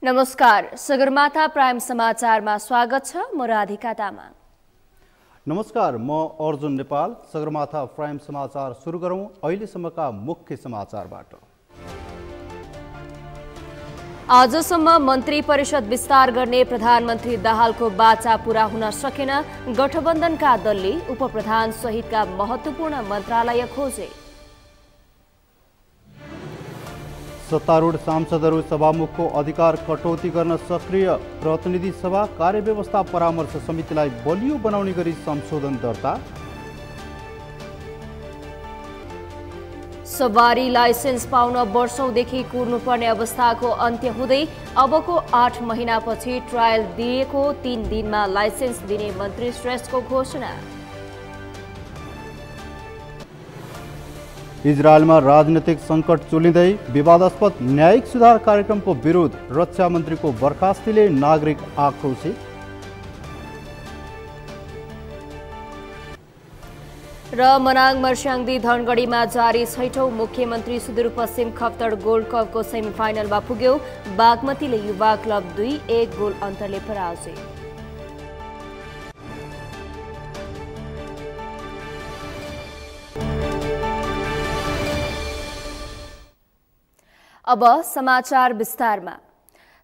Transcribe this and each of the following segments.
नमस्कार, सगरमाथा प्राइम समाचारमा स्वागत छ। म राधिका तामाङ। नमस्कार, म अर्जुन नेपाल। सगरमाथा प्राइम समाचार सुरु गरौं अहिलेसम्मका मुख्य समाचारबाट। आजसम्म मन्त्री परिषद विस्तार गर्ने प्रधानमन्त्री दाहालको बाचा पूरा हुन सकेन। गठबन्धनका दलले उपप्रधान सहितका महत्त्वपूर्ण मन्त्रालय खोजे। सत्तारूढ सांसदहरू सभामुखको अधिकार कटौती गर्न सक्रिय। प्रतिनिधि सभा कार्यव्यवस्था परामर्श समितिलाई बलियो बनाउने गरी संशोधन दर्ता। सवारी लाइसेन्स पाउन वर्षौंदेखि कुर्नुपर्ने अवस्थाको अन्त्य हुँदै अबको 8 महिनापछि ट्रायल दिएको 3 दिनमा लाइसेन्स दिने मन्त्री श्रेष्ठको घोषणा। इजरायलमा राजनीतिक सङ्कट चुलिँदै विवादास्पद न्यायिक सुधार कार्यक्रमको विरोध। रक्षा मन्त्रीको बर्खास्तीले नागरिक आक्रोशित। र मनाङ मर्स्याङ्दी धनगढीमा जारी 6औं मुख्यमन्त्री सुदूरपश्चिम खप्तड गोल्ड कपको सेमिफाइनलमा पुग्यो। बागमतीले युवा क्लब 2-1 गोल अन्तरले पराजित। अब समाचार विस्तारमा।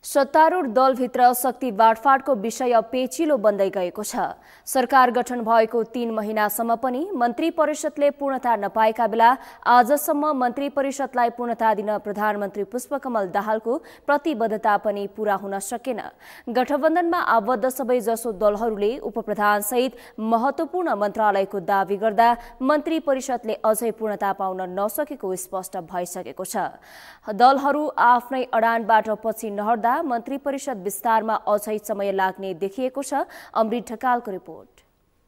सत्तारूढ दलभित्र शक्ति बाँडफाँडको विषय पेचिलो बन्दै गएको छ। सरकार गठन भएको 3 महिनासम्म पनि मन्त्री परिषदले पूर्णता नपाएका बेला आजसम्म मन्त्री परिषदलाई पूर्णता दिन प्रधानमन्त्री पुष्पकमल दाहालको प्रतिबद्धता पनि पूरा हुन सकेन। गठबन्धनमा आबद्ध सबै जसो दलहरूले उपप्रधान सहित महत्त्वपूर्ण मन्त्रालयको दावी गर्दा मन्त्री परिषदले अझै पूर्णता पाउन नसकेको स्पष्ट भइसकेको छ। दलहरू आफ्नै अडानबाट पछि नहट्दा मन्त्री परिषद विस्तारमा अझै समय लाग्ने देखिएको छ। अमृत ढकालको रिपोर्ट।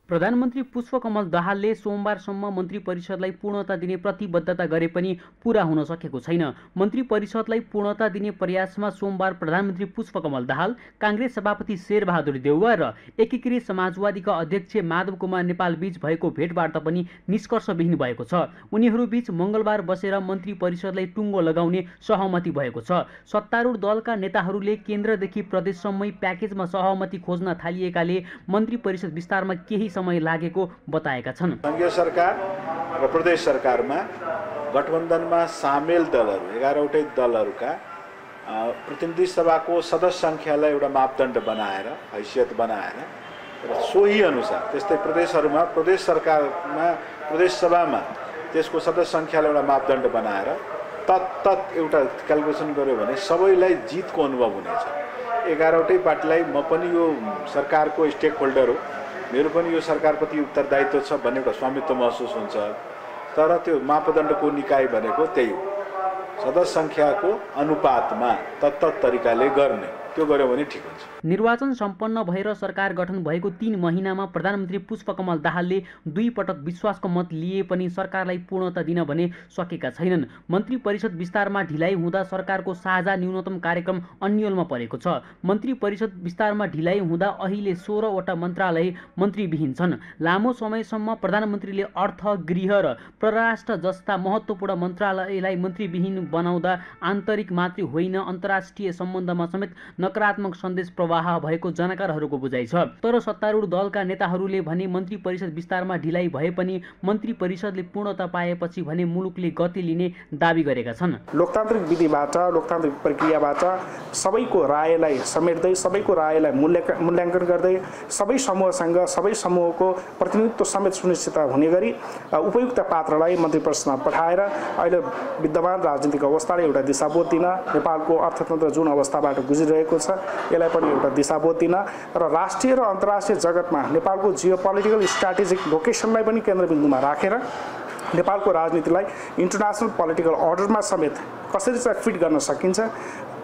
प्रधानमन्त्री पुष्पकमल दाहालले सोमबारसम्म मन्त्री परिषदलाई पूर्णता दिने प्रतिबद्धता गरे पनि पूरा हुन सकेको छैन। मन्त्री परिषदलाई पूर्णता दिने प्रयासमा सोमबार प्रधानमन्त्री पुष्पकमल दाहाल, काङ्ग्रेस सभापति शेरबहादुर देउवा र एकीकृत समाजवादीका अध्यक्ष माधव कुमार नेपाल बीच भएको भेटवार्ता पनि निष्कर्षविहीन भएको छ। उनीहरूबीच मंगलबार बसेर मन्त्री परिषदलाई टुङ्गो लगाउने सहमति भएको छ। सत्तारूढ दलका नेताहरूले केन्द्रदेखि प्रदेशसम्मै प्याकेजमा सहमति खोज्न थालिएकाले मन्त्री परिषद विस्तारमा केही समय लागेको बताएका छन्। संघीय सरकार र प्रदेश सरकारमा गठबन्धनमा सामेल दलहरू 11वटै दलहरूका प्रतिनिधि सभाको सदस्य सङ्ख्यालाई एउटा मापदण्ड बनाएर, हैसियत बनाएर र सोही अनुसार त्यस्तै प्रदेशहरूमा प्रदेश सरकारमा प्रदेश सभामा त्यसको सदस्य सङ्ख्यालाई एउटा मापदण्ड बनाएर तत्तत एउटा क्यालकुलेसन गर्यो भने सबैलाई जितको अनुभव हुनेछ। 11वटै पार्टीलाई म पनि यो सरकारको स्टेक होल्डर हो, मेरो पनि यो सरकारप्रति उत्तरदायित्व छ भन्ने एउटा स्वामित्व महसुस हुन्छ। तर त्यो मापदण्डको निकाय भनेको त्यही हो, सदस्य सङ्ख्याको अनुपातमा तत्त तरिकाले गर्ने, त्यो गर्यो भने ठिक हुन्छ। निर्वाचन सम्पन्न भएर सरकार गठन भएको 3 महिनामा प्रधानमन्त्री पुष्पकमल दाहालले 2 पटक विश्वासको मत लिए पनि सरकारलाई पूर्णता दिन भने सकेका छैनन्। मन्त्री परिषद विस्तारमा ढिलाइ हुँदा सरकारको साझा न्यूनतम कार्यक्रम अन्यलमा परेको छ। मन्त्री परिषद विस्तारमा ढिलाइ हुँदा अहिले 16 वटा मन्त्रालय मन्त्रीविहीन छन्। लामो समयसम्म प्रधानमन्त्रीले अर्थ, गृह र परराष्ट्र जस्ता महत्त्वपूर्ण मन्त्रालयलाई मन्त्रीविहीन बनाउँदा आन्तरिक मात्रै होइन अन्तर्राष्ट्रिय सम्बन्धमा समेत नकारात्मक सन्देश प्रवाह भएको जानकारहरूको बुझाइ छ। तर सत्तारूढ दलका नेताहरूले भने मन्त्री परिषद विस्तारमा ढिलाइ भए पनि मन्त्री परिषदले पूर्णता पाएपछि भने मुलुकले गति लिने दावी गरेका छन्। लोकतान्त्रिक विधिबाट, लोकतान्त्रिक प्रक्रियाबाट सबैको रायलाई समेट्दै, सबैको रायलाई मूल्याङ्कन गर्दै, सबै समूहसँग सबै समूहको प्रतिनिधित्व समेत सुनिश्चित हुने गरी उपयुक्त पात्रलाई मन्त्री परिषदमा पठाएर अहिले विद्यमान राजनीतिक अवस्थाले एउटा दिशाबोध दिन, नेपालको अर्थतन्त्र जुन अवस्थाबाट गुज्रिरहेको छ यसलाई पनि एउटा दिशाबोध दिन र राष्ट्रिय र अन्तर्राष्ट्रिय जगतमा नेपालको जियोपोलिटिकल स्ट्राटेजिक लोकेसनलाई पनि केन्द्रबिन्दुमा राखेर नेपालको राजनीतिलाई इन्टरनेसनल पोलिटिकल अर्डरमा समेत कसरी चाहिँ फिट गर्न सकिन्छ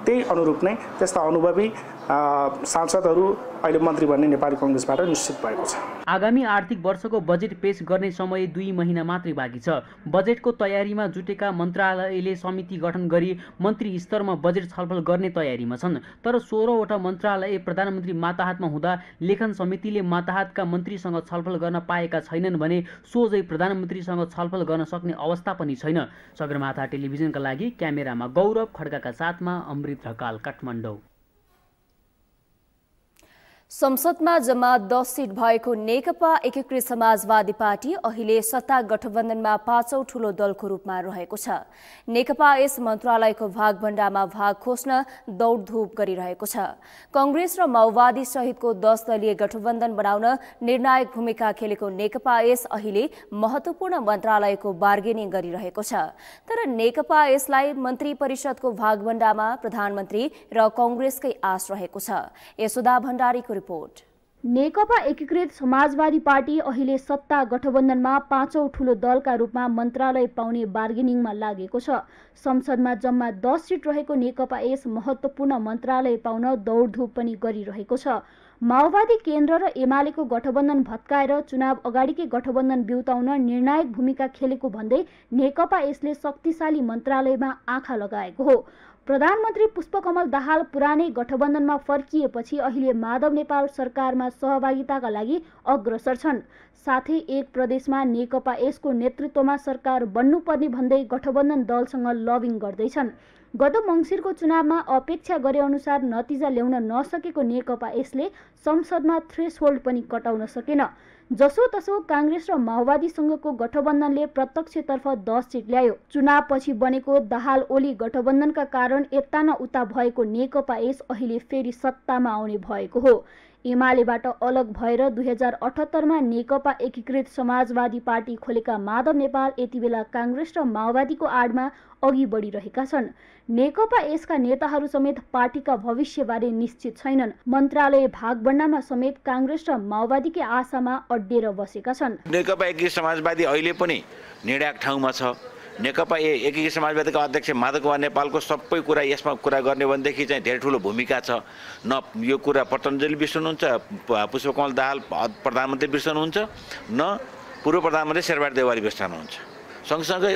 त्यही अनुरूप नै त्यस्ता अनुभवी सांसदहरू अहिले मन्त्री बन्ने नेपाली कांग्रेसबाट निश्चित भएको छ। आगामी आर्थिक वर्षको बजेट पेश गर्ने समय 2 महिना मात्रै बाँकी छ। बजेटको तयारीमा जुटेका मन्त्रालयले समिति गठन गरी मन्त्री स्तरमा बजेट छलफल गर्ने तयारीमा छन्। तर 16 वटा मन्त्रालय प्रधानमन्त्री माताहतमा हुँदा लेखन समितिले माताहतका मन्त्रीसँग छलफल गर्न पाएका छैनन् भने सोझै प्रधानमन्त्रीसँग छलफल गर्न सक्ने अवस्था पनि छैन। सगरमाथा टेलिभिजनका लागि क्यामेरामा गौरव खड्काका साथमा अमृत ढकाल, काठमाडौँ। संसदमा जम्मा 10 सीट भएको नेकपा एकीकृत समाजवादी पार्टी अहिले सत्ता गठबन्धनमा 5औं ठूलो दलको रूपमा रहेको छ। नेकपा यस मन्त्रालयको भागभण्डामा भाग खोज्न दौडधुप गरिरहेको छ। कांग्रेस र माओवादी सहितको 10 दलीय गठबन्धन बनाउन निर्णायक भूमिका खेलेको नेकपा यस अहिले महत्वपूर्ण मन्त्रालयको बार्गेनिङ गरिरहेको छ। तर नेकपा यसलाई मन्त्री परिषदको भागभण्डामा प्रधानमन्त्री र कांग्रेसकै आश रहेको छ। यशोदा भण्डारीको रिपोर्ट। नेकपा एकीकृत समाजवादी पार्टी अहिले सत्ता गठबन्धनमा 5औं ठूलो दलका रूपमा मन्त्रालय पाउने बार्गेनिङमा लागेको छ। संसदमा जम्मा 10 सीट रहेको नेकपा यस महत्वपूर्ण मन्त्रालय पाउन दौडधुप पनि गरिरहेको छ। माओवादी केन्द्र र एमालेको गठबन्धन भत्काएर चुनाव अगाडिकै गठबन्धन बिउताउन निर्णायक भूमिका खेलेको भन्दै नेकपा यसले शक्तिशाली मन्त्रालयमा आँखा लगाएको हो। प्रधानमन्त्री पुष्पकमल दाहाल पुरानै गठबन्धनमा फर्किएपछि अहिले माधव नेपाल सरकारमा सहभागिताका लागि अग्रसर छन्। साथै एक प्रदेशमा नेकपा यसको नेतृत्वमा सरकार बन्नुपर्ने भन्दै गठबन्धन दलसँग लबिङ गर्दैछन्। गत मङ्सिरको चुनावमा अपेक्षा गरे अनुसार नतिजा ल्याउन नसकेको नेकपा यसले संसदमा थ्रेसहोल्ड पनि कटाउन सकेन। जसोतसो कांग्रेस र माओवादीसँगको गठबन्धनले प्रत्यक्षतर्फ 10 सीट ल्यायो। चुनावपछि बनेको दाहाल ओली गठबन्धनका कारण यता न उता भएको नेकपा यस अहिले फेरि सत्तामा आउने भएको हो। एमालेबाट अलग भएर 2078 मा नेकपा एकीकृत समाजवादी पार्टी खोलेका माधव नेपाल यति बेला कांग्रेस र माओवादीको आडमा अघि बढिरहेका छन्। नेकपा यसका नेताहरू समेत पार्टीका भविष्यबारे निश्चित छैनन्। मन्त्रालय भागभण्डामा समेत कांग्रेस र माओवादीकै आशामा अड्डेर बसेका छन्। नेकपा एकीकृत समाजवादी अहिले पनि निर्णायक ठाउँमा छ। नेकपा एकीकृत समाजवादीका अध्यक्ष माधव कुमार नेपालको सबै कुरा यसमा कुरा गर्ने भनेदेखि चाहिँ धेरै ठुलो भूमिका छ। न यो कुरा पतञ्जलि बिर्सनुहुन्छ, पुष्पकमल दाहाल प्रधानमन्त्री बिर्सनुहुन्छ, न पूर्व प्रधानमन्त्री शेरबहादुर देउवारी बिर्सनुहुन्छ। सँगसँगै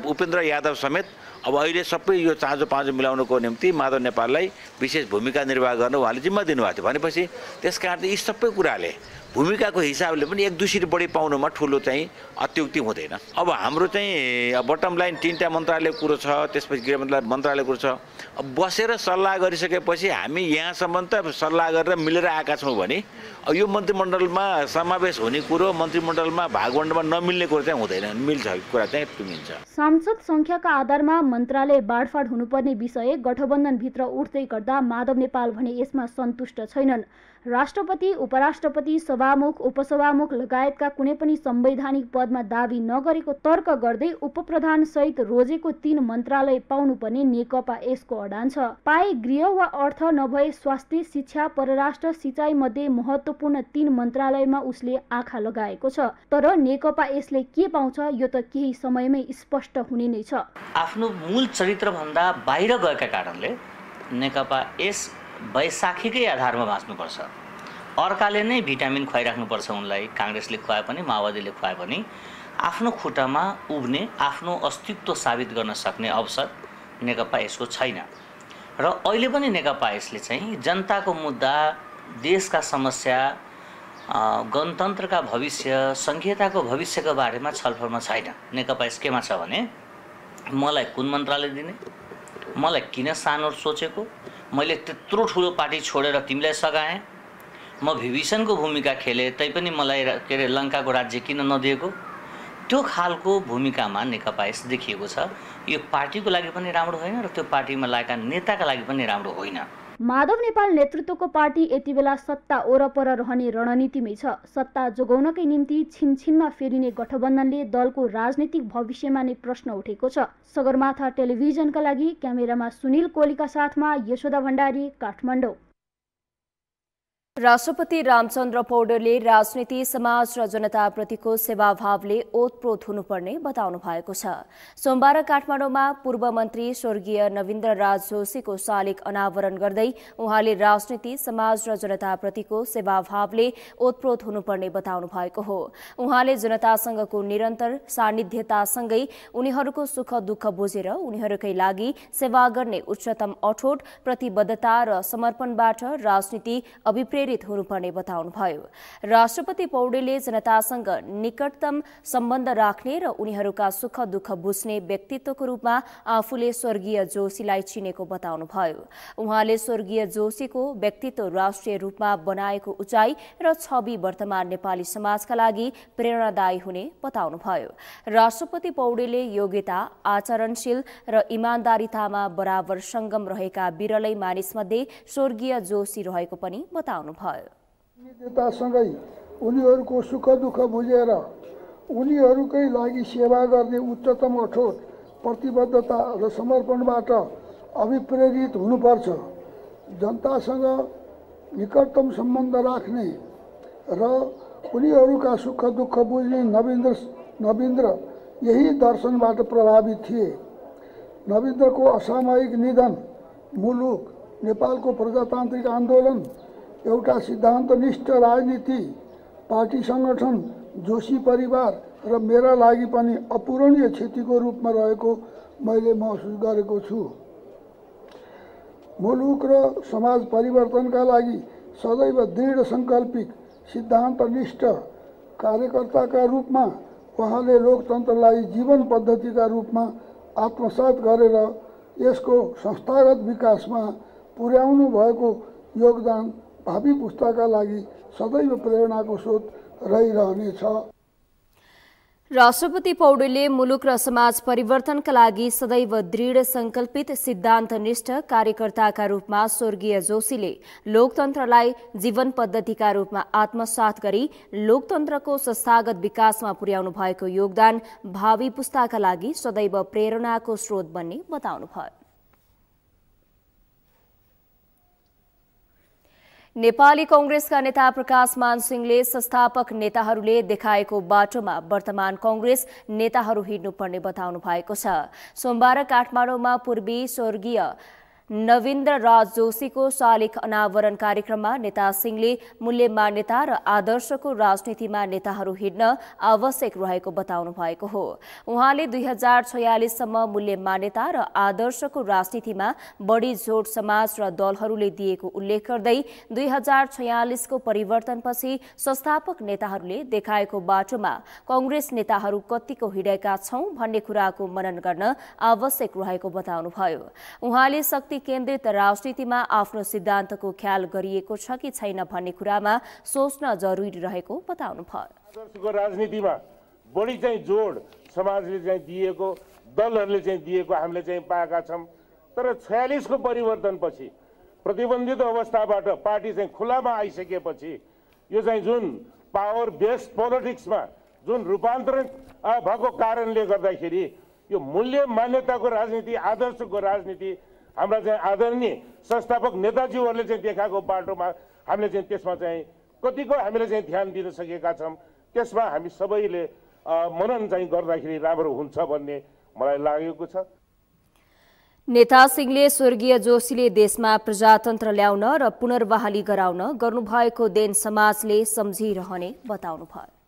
उपेन्द्र यादव समेत अब अहिले सबै यो चाँजो पाँजो मिलाउनको निम्ति माधव नेपाललाई विशेष भूमिका निर्वाह गर्न उहाँले जिम्मा दिनुभएको थियो। भनेपछि त्यसकारण यी सबै कुराले भूमिकाको हिसाबले पनि 1-2 सीट बढी पाउनुमा ठुलो चाहिँ अत्युक्ति हुँदैन। अब हाम्रो चाहिँ बटम लाइन 3टा मन्त्रालय कुरो छ, त्यसपछि गृह मन्त्रालय कुरो छ। अब बसेर सल्लाह गरिसकेपछि हामी यहाँसम्म त सल्लाह गरेर मिलेर आएका छौँ भने यो मन्त्रीमण्डलमा समावेश हुने कुरो, मन्त्रीमण्डलमा भागवण्डामा नमिल्ने कुरो चाहिँ हुँदैन, मिल्छ कुरा चाहिँ टुङ्गिन्छ। सांसद संख्याका आधारमा मन्त्रालय बाँडफाँड हुनुपर्ने विषय गठबन्धनभित्र उठ्दै गर्दा माधव नेपाल भने यसमा सन्तुष्ट छैनन्। राष्ट्रपति, उपराष्ट्रपति, सभामुख, उपसभामुख लगायतका कुनै पनि संवैधानिक पदमा दाबी नगरेको तर्क गर्दै उपप्रधान सहित रोजेको 3 मन्त्रालय पाउनुपर्ने नेकपा यसको अडान छ। पाए गृह वा अर्थ नभए स्वास्थ्य, शिक्षा, परराष्ट्र, सिँचाइ मध्ये महत्त्वपूर्ण 3 मन्त्रालयमा उसले आँखा लगाएको छ। तर नेकपा यसले के पाउँछ यो त केही समयमै स्पष्ट हुने नै छ। आफ्नो मूल चरित्रभन्दा बाहिर गएका कारणले नेकपा यस वैशाखीकै आधारमा बाँच्नुपर्छ। अर्काले नै भिटामिन खुवाइराख्नुपर्छ उनलाई। काङ्ग्रेसले खुवाए पनि, माओवादीले खुवाए पनि आफ्नो खुट्टामा उभ्ने, आफ्नो अस्तित्व साबित गर्न सक्ने अवसर नेकपा यसको छैन। र अहिले पनि नेकपा यसले चाहिँ जनताको मुद्दा, देशका समस्या, गणतन्त्रका भविष्य, संघीयताको भविष्यको बारेमा छलफलमा छैन। नेकपा यस केमा छ भने मलाई कुन मन्त्रालय दिने, मलाई किन सानो सोचेको, मैले त्यत्रो ठुलो पार्टी छोडेर तिमीलाई सघाएँ, म विभीषणको भूमिका खेलेँ तैपनि मलाई के अरे लङ्काको राज्य किन नदिएको, त्यो खालको भूमिकामा नेकपा यस देखिएको छ। यो पार्टीको लागि पनि राम्रो होइन र त्यो पार्टीमा लागेका नेताका लागि पनि राम्रो होइन। माधव नेपाल नेतृत्वको पार्टी यति बेला सत्ता ओरपर रहने रणनीतिमै छ। सत्ता जोगाउनकै निम्ति छिनछिनमा फेरिने गठबन्धनले दलको राजनीतिक भविष्यमा नै प्रश्न उठेको छ। सगरमाथा टेलिभिजनका लागि क्यामेरामा सुनिल कोलीका साथमा यशोदा भण्डारी, काठमाडौँ। राष्ट्रपति रामचन्द्र पौडेलले राजनीति, समाज र जनताप्रतिको सेवाभावले ओतप्रोत हुनुपर्ने बताउनु भएको छ। सोमबार काठमाडौँमा पूर्व मन्त्री स्वर्गीय नवीन्द्र राज जोशीको शालिग अनावरण गर्दै उहाँले राजनीति, समाज र जनताप्रतिको सेवाभावले ओतप्रोत हुनुपर्ने बताउनु भएको हो। उहाँले जनतासँगको निरन्तर सान्निध्यतासँगै उनीहरूको सुख दुःख बुझेर उनीहरूकै लागि सेवा गर्ने उच्चतम अठोट प्रतिबद्धता र समर्पणबाट राजनीति अभिप्रेरित प्रेरित हुनुपर्ने बताउनुभयो। राष्ट्रपति पौडेलले जनतासँग निकटतम सम्बन्ध राख्ने र उनीहरूका सुख दुःख बुझ्ने व्यक्तित्वको रूपमा आफूले स्वर्गीय जोशीलाई चिनेको बताउनुभयो। उहाँले स्वर्गीय जोशीको व्यक्तित्व राष्ट्रिय रूपमा बनाएको उचाइ र छवि वर्तमान नेपाली समाजका लागि प्रेरणादायी हुने बताउनुभयो। राष्ट्रपति पौडेलले योग्यता, आचरणशील र इमान्दारितामा बराबर संगम रहेका विरलै मानिसमध्ये स्वर्गीय जोशी रहेको पनि बताउनुभयो। नेतासँगै उनीहरूको सुख दुःख बुझेर उनीहरूकै लागि सेवा गर्ने उच्चतम अठोट प्रतिबद्धता र समर्पणबाट अभिप्रेरित हुनुपर्छ। जनतासँग निकटतम सम्बन्ध राख्ने र उनीहरूका सुख दुःख बुझ्ने नवीन्द्र यही दर्शनबाट प्रभावित थिए। नवीन्द्रको असामयिक निधन मुलुक, नेपालको प्रजातान्त्रिक आन्दोलन, एउटा सिद्धान्तनिष्ठ राजनीति, पार्टी संगठन, जोशी परिवार र मेरा लागि पनि अपूरणीय क्षतिको रूपमा रहेको मैले महसुस गरेको छु। मुलुक र समाज परिवर्तनका लागि सदैव दृढ सङ्कल्पित सिद्धान्तनिष्ठ कार्यकर्ताका रूपमा उहाँले लोकतन्त्रलाई जीवन पद्धतिका रूपमा आत्मसात गरेर यसको संस्थागत विकासमा पुर्याउनु भएको योगदान भावी पुस्ताका लागि सदैव प्रेरणाको स्रोत रहिरहनेछ। राष्ट्रपति पौडेलले मुलुक र समाज परिवर्तनका लागि सदैव दृढ संकल्पित सिद्धान्तनिष्ठ कार्यकर्ताका रूपमा स्वर्गीय जोशीले लोकतन्त्रलाई जीवन पद्धतिका रूपमा आत्मसात गरी लोकतन्त्रको संस्थागत विकासमा पुर्याउनु भएको योगदान भावी पुस्ताका लागि सदैव प्रेरणाको स्रोत बन्ने बताउनुभयो। नेपाली कांग्रेसका नेता प्रकाश मान सिंहले संस्थापक नेताहरूले देखाएको बाटोमा वर्तमान कांग्रेस नेताहरू हिँड्नुपर्ने बताउनु भएको छ। सोमबार काठमाडौँमा पूर्वी स्वर्गीय नवीन्द्र राज जोशीको शालिग अनावरण कार्यक्रममा नेता सिंहले मूल्य मान्यता र आदर्शको राजनीतिमा नेताहरू हिँड्न आवश्यक रहेको बताउनु भएको हो। उहाँले 2046 सम्म मूल्य मान्यता र आदर्शको राजनीतिमा बढी जोड समाज र दलहरूले दिएको उल्लेख गर्दै 2046 को परिवर्तनपछि संस्थापक नेताहरूले देखाएको बाटोमा कांग्रेस नेताहरू कतिको हिँडेका छौं भन्ने कुराको मनन गर्न आवश्यक रहेको बताउनुभयो। उहाँले शक्ति केन्द्रित राजनीतिमा आफ्नो सिद्धान्तको ख्याल गरिएको छ कि छैन भन्ने कुरामा सोच्न जरुरी रहेको बताउनुभयो। आदर्शको राजनीतिमा बढी चाहिँ जोड समाजले चाहिँ दिएको, दलहरूले चाहिँ दिएको हामीले चाहिँ पाएका छौं। तर 46 को परिवर्तनपछि प्रतिबन्धित अवस्थाबाट पार्टी चाहिँ खुलामा आइसकेपछि यो चाहिँ जुन पावर बेस्ड पोलिटिक्समा जुन रूपान्तरण भएको कारणले गर्दाखेरि यो मूल्य मान्यताको राजनीति, आदर्शको राजनीति हाम्रा चाहिँ आदरणीय संस्थापक नेताजीहरूले चाहिँ देखाएको बाटोमा हामीले चाहिँ त्यसमा चाहिँ कतिको हामीले चाहिँ ध्यान दिन सकेका छौं, त्यसमा हामी सबैले मनन चाहिँ गर्दाखेरि राम्रो हुन्छ भन्ने मलाई लागेको छ। नेता सिंहले स्वर्गीय जोशीले देशमा प्रजातन्त्र ल्याउन र पुनर्बहाली गराउन गर्नुभएको देन समाजले सम्झिरहने बताउनुभयो।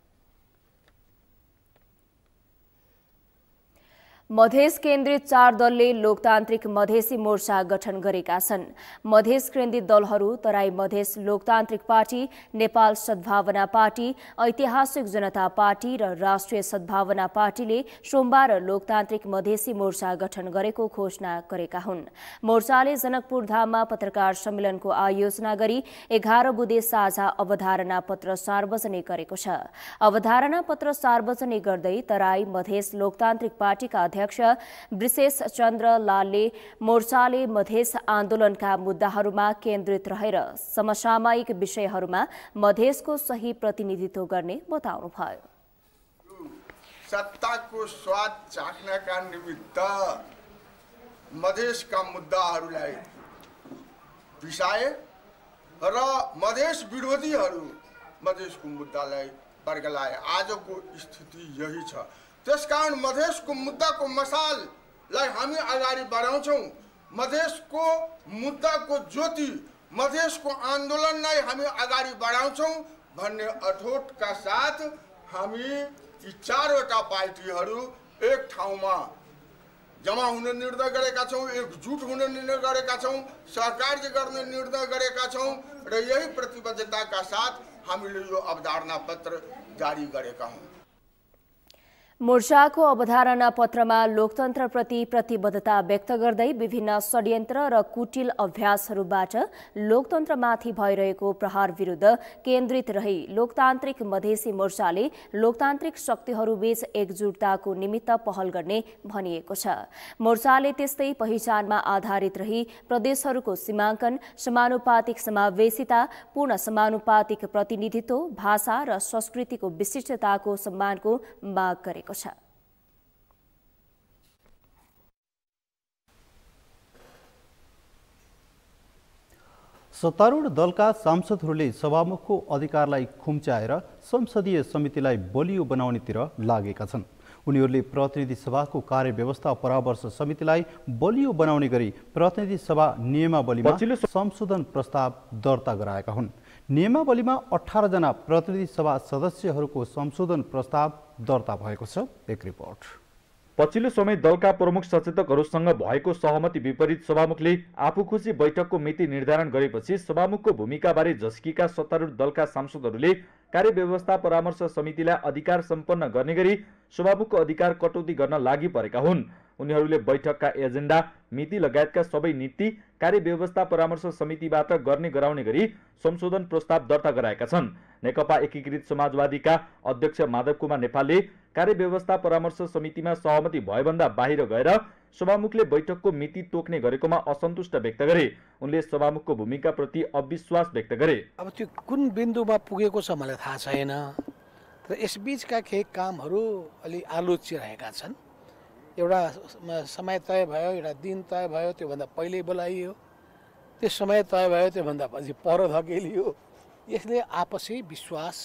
मधेस केन्द्रित 4 दलले लोकतान्त्रिक मधेसी मोर्चा गठन गरेका छन्। मधेस केन्द्रित दलहरू तराई मधेस लोकतान्त्रिक पार्टी, नेपाल सद्भावना पार्टी, ऐतिहासिक जनता पार्टी र राष्ट्रिय सद्भावना पार्टीले सोमबार लोकतान्त्रिक मधेसी मोर्चा गठन गरेको घोषणा गरेका हुन्। मोर्चाले जनकपुर धाममा पत्रकार सम्मेलनको आयोजना गरी 11 बुँदे साझा अवधारणा पत्र सार्वजनिक गरेको छ। अवधारणा पत्र सार्वजनिक गर्दै तराई मधेस लोकतान्त्रिक पार्टीका अध्यक्ष विशेष चन्द्र लालले मोर्चाले मधेस आन्दोलनका मुद्दाहरूमा केन्द्रित रहेर समसामयिक विषयहरूमा मधेसको सही प्रतिनिधित्व गर्ने बताउनुभयो। सत्ताको स्वाद चाख्नका निमित्त मधेसका मुद्दाहरूलाई बिसाए र मधेस विरोधीहरू मधेसको मुद्दालाई बर्गलाए। आजको स्थिति यही छ। त्यसकारण मधेसको मुद्दाको मसाललाई हामी अगाडि बढाउँछौं। मधेसको मुद्दाको ज्योति, मधेसको आन्दोलनलाई हामी अगाडि बढाउँछौं भन्ने अठोटका साथ हामी यी 4वटा पार्टीहरू एक ठाउँमा जम्मा हुने निर्णय गरेका छौँ, एकजुट हुने निर्णय गरेका छौँ, सहकार्य गर्ने निर्णय गरेका छौँ र यही प्रतिबद्धताका साथ हामीले यो अवधारणा पत्र जारी गरेका हौँ। मोर्चाको अवधारणा पत्रमा लोकतन्त्रप्रति प्रतिबद्धता व्यक्त गर्दै विभिन्न षड्यन्त्र र कुटिल अभ्यासहरूबाट लोकतन्त्रमाथि भइरहेको प्रहार विरुद्ध केन्द्रित रही लोकतान्त्रिक मधेसी मोर्चाले लोकतान्त्रिक शक्तिहरूबीच एकजुटताको निमित्त पहल गर्ने भनिएको छ। मोर्चाले त्यस्तै पहिचानमा आधारित रही प्रदेशहरूको सीमाङ्कन, समानुपातिक समावेशिता, पूर्ण समानुपातिक प्रतिनिधित्व, भाषा र संस्कृतिको विशिष्टताको सम्मानको माग गरेको छ। सत्तारूढ दलका सांसदहरूले सभामुखको अधिकारलाई खुम्च्याएर संसदीय समितिलाई बलियो बनाउनेतिर लागेका छन्। उनीहरूले प्रतिनिधि सभाको कार्यव्यवस्था परामर्श समितिलाई बलियो बनाउने गरी प्रतिनिधि सभा नियमावलीमा संशोधन प्रस्ताव दर्ता गराएका हुन्। नियमावलीमा 18 जना प्रतिनिधि सभा सदस्यहरूको संशोधन प्रस्ताव दर्ता भएको छ। एक रिपोर्ट। पछिल्लो समय दलका प्रमुख सचेतकहरूसँग भएको सहमति विपरीत सभामुखले आफू खुसी बैठकको मिति निर्धारण गरेपछि सभामुखको भूमिकाबारे झस्किएका सत्तारूढ दलका सांसदहरूले कार्यव्यवस्था परामर्श समितिलाई अधिकार सम्पन्न गर्ने गरी सभामुखको अधिकार कटौती गर्न लागि परेका हुन्। उनीहरूले बैठकका एजेन्डा, मिति लगायतका सबै नीति कार्यव्यवस्था परामर्श समितिबाट गर्ने गराउने गरी संशोधन प्रस्ताव दर्ता गराएका छन्। नेकपा एकीकृत समाजवादीका अध्यक्ष माधव कुमार नेपालले कार्यव्यवस्था परामर्श समितिमा सहमति भएभन्दा बाहिर गएर सभामुखले बैठकको मिति तोक्ने गरेकोमा असन्तुष्ट व्यक्त गरे। उनले सभामुखको भूमिकाप्रति अविश्वास व्यक्त गरे। अब त्यो कुन बिन्दुमा पुगेको छ मलाई थाहा छैन, तर यसबीचका केही कामहरू अलि आलोच्य रहेका छन्। एउटा समय तय भयो, एउटा दिन तय भयो, त्योभन्दा पहिल्यै बोलाइयो, त्यो समय तय भयो, त्योभन्दा पछि पर धकेलियो। यसले आपसी विश्वास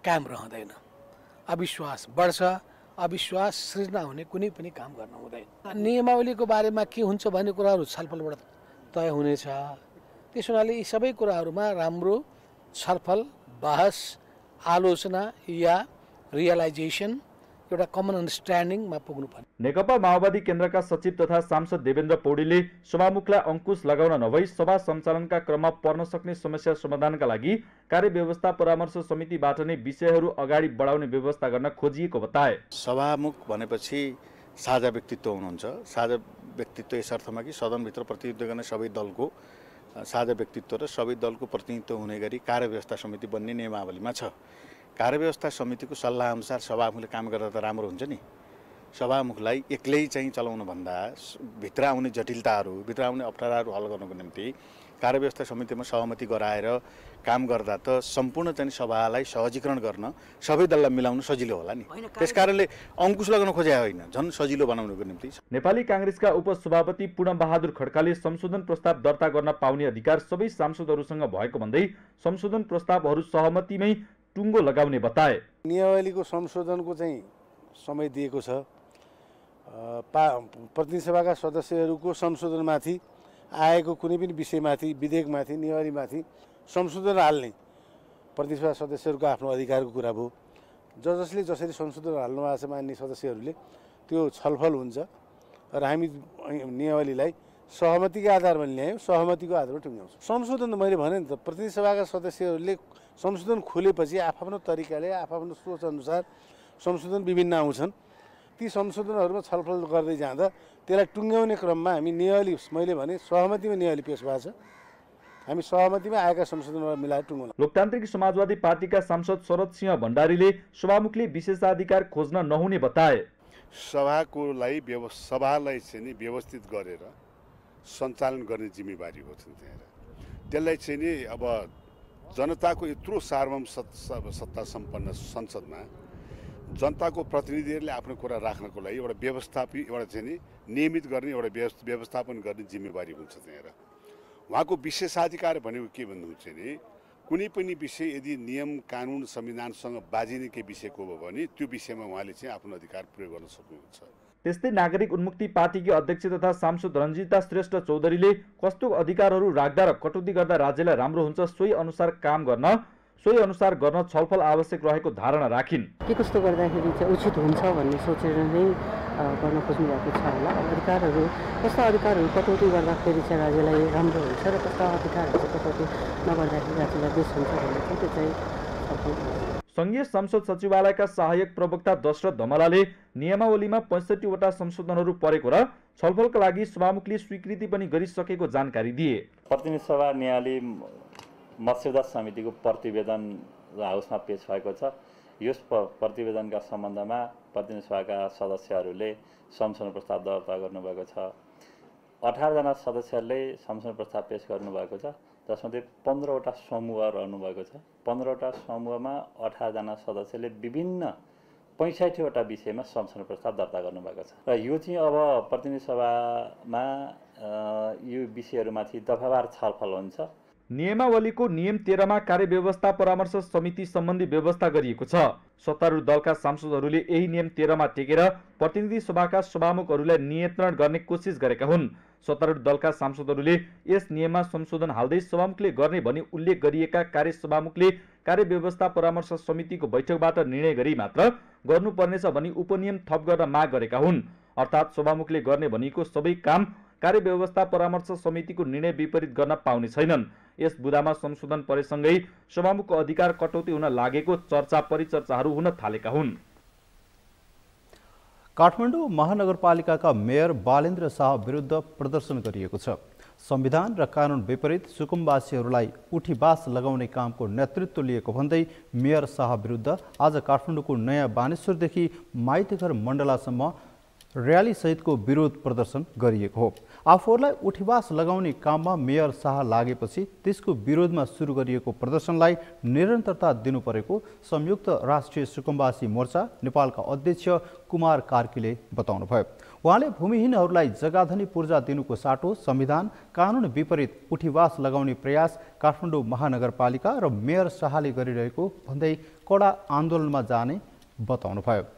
कायम रहँदैन, अविश्वास बढ्छ। अविश्वास सृजना हुने कुनै पनि काम गर्न हुँदैन। नियमावलीको बारेमा के हुन्छ भन्ने कुराहरू छलफलबाट तय हुनेछ। त्यसो हुनाले यी सबै कुराहरूमा राम्रो छलफल, बहस, आलोचना या रियलाइजेसन, एउटा कमन अन्डरस्ट्यान्डिङमा पुग्नुपर्ने। नेकपा माओवादी केन्द्रका सचिव तथा सांसद देवेन्द्र पौडेलले सभामुखलाई अंकुश लगाउन नभई सभा सञ्चालनका क्रममा पर्न सक्ने समस्या समाधानका लागि कार्यव्यवस्था परामर्श समितिबाट नै विषयहरू अगाडि बढाउने व्यवस्था गर्न खोजिएको बताए। सभामुख भनेपछि साझा व्यक्तित्व हुनुहुन्छ। साझा व्यक्तित्व यस अर्थमा कि सदनभित्र प्रतिनिधित्व गर्ने सबै दलको साझा व्यक्तित्व र सबै दलको प्रतिनिधित्व हुने गरी कार्यव्यवस्था समिति बन्ने नियमावलीमा छ। कार्यव्यवस्था समितिको सल्लाह अनुसार सभामुखले काम गर्दा त राम्रो हुन्छ नि। सभामुखलाई एक्लै चाहिँ चलाउनु भन्दा भित्र आउने जटिलताहरू, भित्र आउने अप्ठ्याराहरू हल गर्नको निम्ति कार्यव्यवस्था समितिमा सहमति गराएर काम गर्दा त सम्पूर्ण चाहिँ सभालाई सहजीकरण गर्न सबै दललाई मिलाउनु सजिलो होला नि। त्यसकारणले अंकुश लगाउन खोजे होइन, झन् सजिलो बनाउनको निम्ति। नेपाली कांग्रेसका उपसभापति पूर्णबहादुर खड्काले संशोधन प्रस्ताव दर्ता गर्न पाउने अधिकार सबै सांसदहरूसँग भएको भन्दै संशोधन प्रस्तावहरू सहमतिमै टुङ्गो लगाउने बताए। नियमावलीको संशोधनको चाहिँ समय दिएको छ। प्रतिनिधि सभाका सदस्यहरूको संशोधनमाथि आएको कुनै पनि विषयमाथि, विधेयकमाथि, नियमावलीमाथि संशोधन हाल्ने प्रतिनिधि सभा सदस्यहरूको आफ्नो अधिकारको कुरा भयो। जसले जसरी संशोधन हाल्नु भएको छ मान्य सदस्यहरूले त्यो छलफल हुन्छ र हामी नियमावलीलाई सहमतिको आधारमा ल्यायौँ, सहमतिको आधारमा टुङ्ग्याउँछौँ। संशोधन मैले भने नि त प्रतिनिधि सभाका सदस्यहरूले संशोधन खोलेपछि आफ्नो तरिकाले आफ्नो सोच अनुसार संशोधन विभिन्न आउँछन्। ती संशोधनहरूमा छलफल गर्दै जाँदा त्यसलाई टुङ्ग्याउने क्रममा हामी नियमावली, मैले भने सहमतिमा नियमावली पेश भएको छ, हामी सहमतिमा आएका संशोधनहरू मिलाएर टुङ्गाउन। लोकतान्त्रिक समाजवादी पार्टीका सांसद शरद सिंह भण्डारीले सभामुखले विशेषाधिकार खोज्न नहुने बताए। सभालाई चाहिँ नि व्यवस्थित गरेर सञ्चालन गर्ने जिम्मेवारी हो त्यहाँ। त्यसलाई चाहिँ नि अब जनताको यत्रो सार्वभौम सत्ता सम्पन्न संसदमा जनताको प्रतिनिधिहरूले आफ्नो कुरा राख्नको लागि एउटा व्यवस्थापित, एउटा चाहिँ नि नियमित गर्ने, एउटा व्यवस्थापन गर्ने जिम्मेवारी हुन्छ त्यहाँ। उहाँको विशेषाधिकार भनेको के भन्नुहुन्छ भने कुनै पनि विषय यदि नियम, कानुन, संविधानसँग बाजिने केही विषयको हो भने त्यो विषयमा उहाँले चाहिँ आफ्नो अधिकार प्रयोग गर्न सक्नुहुन्छ। त्यस्तै नागरिक उन्मुक्ति पार्टीकी अध्यक्ष तथा सांसद रञ्जिता श्रेष्ठ चौधरीले कस्तो अधिकारहरू राख्दा र कटौती गर्दा राज्यलाई राम्रो हुन्छ सोही अनुसार काम गर्न सोही अनुसार गर्न छलफल आवश्यक रहेको धारणा राखिन्। के कस्तो गर्दाखेरि चाहिँ उचित हुन्छ भन्ने सोचेर नै गर्न खोज्नु भएको छ होला। अधिकारहरू कस्ता अधिकारहरू कटौती गर्दाखेरि चाहिँ राज्यलाई राम्रो हुन्छ र कस्ता अधिकारहरू चाहिँ कटौती नगर्दाखेरि राज्यलाई बेस हुन्छ भन्ने चाहिँ त्यो चाहिँ संघीय संसद सचिवालयका सहायक प्रवक्ता दशरथ धमलाले नियमावलीमा 65 वटा संशोधनहरू परेको र छलफलका लागि सभामुखले स्वीकृति पनि गरिसकेको जानकारी दिए। प्रतिनिधि सभा न्यायालय मस्यौदा समितिको प्रतिवेदन हाउसमा पेश भएको छ। यस प्रतिवेदनका सम्बन्धमा प्रतिनिधि सभाका सदस्यहरूले संशोधन प्रस्ताव दर्ता गर्नुभएको छ। 18 जना सदस्यहरूले संशोधन प्रस्ताव पेश गर्नुभएको छ, जसमध्ये 15 वटा समूह रहनुभएको छ। 15 वटा समूहमा 18 जना सदस्यले विभिन्न 65 वटा विषयमा संशोधन प्रस्ताव दर्ता गर्नुभएको छ र यो चाहिँ अब प्रतिनिधि सभामा यो विषयहरूमाथि दफावार छलफल हुन्छ। नियमावलीको नियम 13 मा कार्यव्यवस्था परामर्श समिति सम्बन्धी व्यवस्था गरिएको छ। सत्तारूढ दलका सांसदहरूले यही नियम 13 मा टेकेर प्रतिनिधि सभाका सभामुखहरूलाई नियन्त्रण गर्ने कोसिस गरेका हुन्। सत्तारूढ दलका सांसदहरूले यस नियममा संशोधन हाल्दै सभामुखले गर्ने भनी उल्लेख गरिएका कार्य सभामुखले कार्यव्यवस्था परामर्श समितिको बैठकबाट निर्णय गरी मात्र गर्नुपर्नेछ भनी उपनियम थप गर्न माग गरेका हुन्। अर्थात् सभामुखले गर्ने भनिएको सबै काम कार्यव्यवस्था परामर्श समितिको निर्णय विपरीत गर्न पाउने छैनन्। यस बुदामा संशोधन परेसँगै सभामुखको अधिकार कटौती हुन लागेको चर्चा परिचर्चाहरू हुन थालेका हुन्। काठमाडौँ महानगरपालिकाका मेयर बालेन्द्र शाह विरुद्ध प्रदर्शन गरिएको छ। संविधान र कानुन विपरीत सुकुम्बासीहरूलाई उठीबास लगाउने कामको नेतृत्व लिएको भन्दै मेयर शाह विरुद्ध आज काठमाडौँको नयाँ बानेश्वरदेखि माइतीघर मण्डलासम्म र्याली सहितको विरोध प्रदर्शन गरिएको हो। आफूहरूलाई उठीबास लगाउने काममा मेयर शाह लागेपछि त्यसको विरोधमा सुरु गरिएको प्रदर्शनलाई निरन्तरता दिनुपरेको संयुक्त राष्ट्रिय सुकुम्बासी मोर्चा नेपालका अध्यक्ष कुमार कार्कीले बताउनुभयो। उहाँले भूमिहीनहरूलाई जग्गाधनी पूर्जा दिनुको साटो संविधान कानुन विपरीत उठीबास लगाउने प्रयास काठमाडौँ महानगरपालिका र मेयर शाहले गरिरहेको भन्दै कडा आन्दोलनमा जाने बताउनुभयो।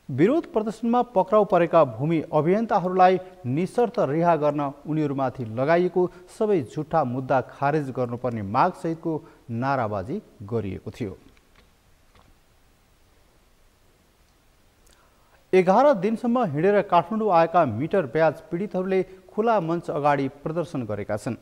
विरोध प्रदर्शनमा पक्राउ परेका भूमि अभियन्ताहरूलाई निशर्त रिहा गर्न उनीहरूमाथि लगाइएको सबै झुट्टा मुद्दा खारेज गर्नुपर्ने माग सहितको नाराबाजी गरिएको थियो। 11 दिनसम्म हिँडेर काठमाडौँ आएका मिटर ब्याज पीडितहरूले खुला मञ्च अगाडि प्रदर्शन गरेका छन्।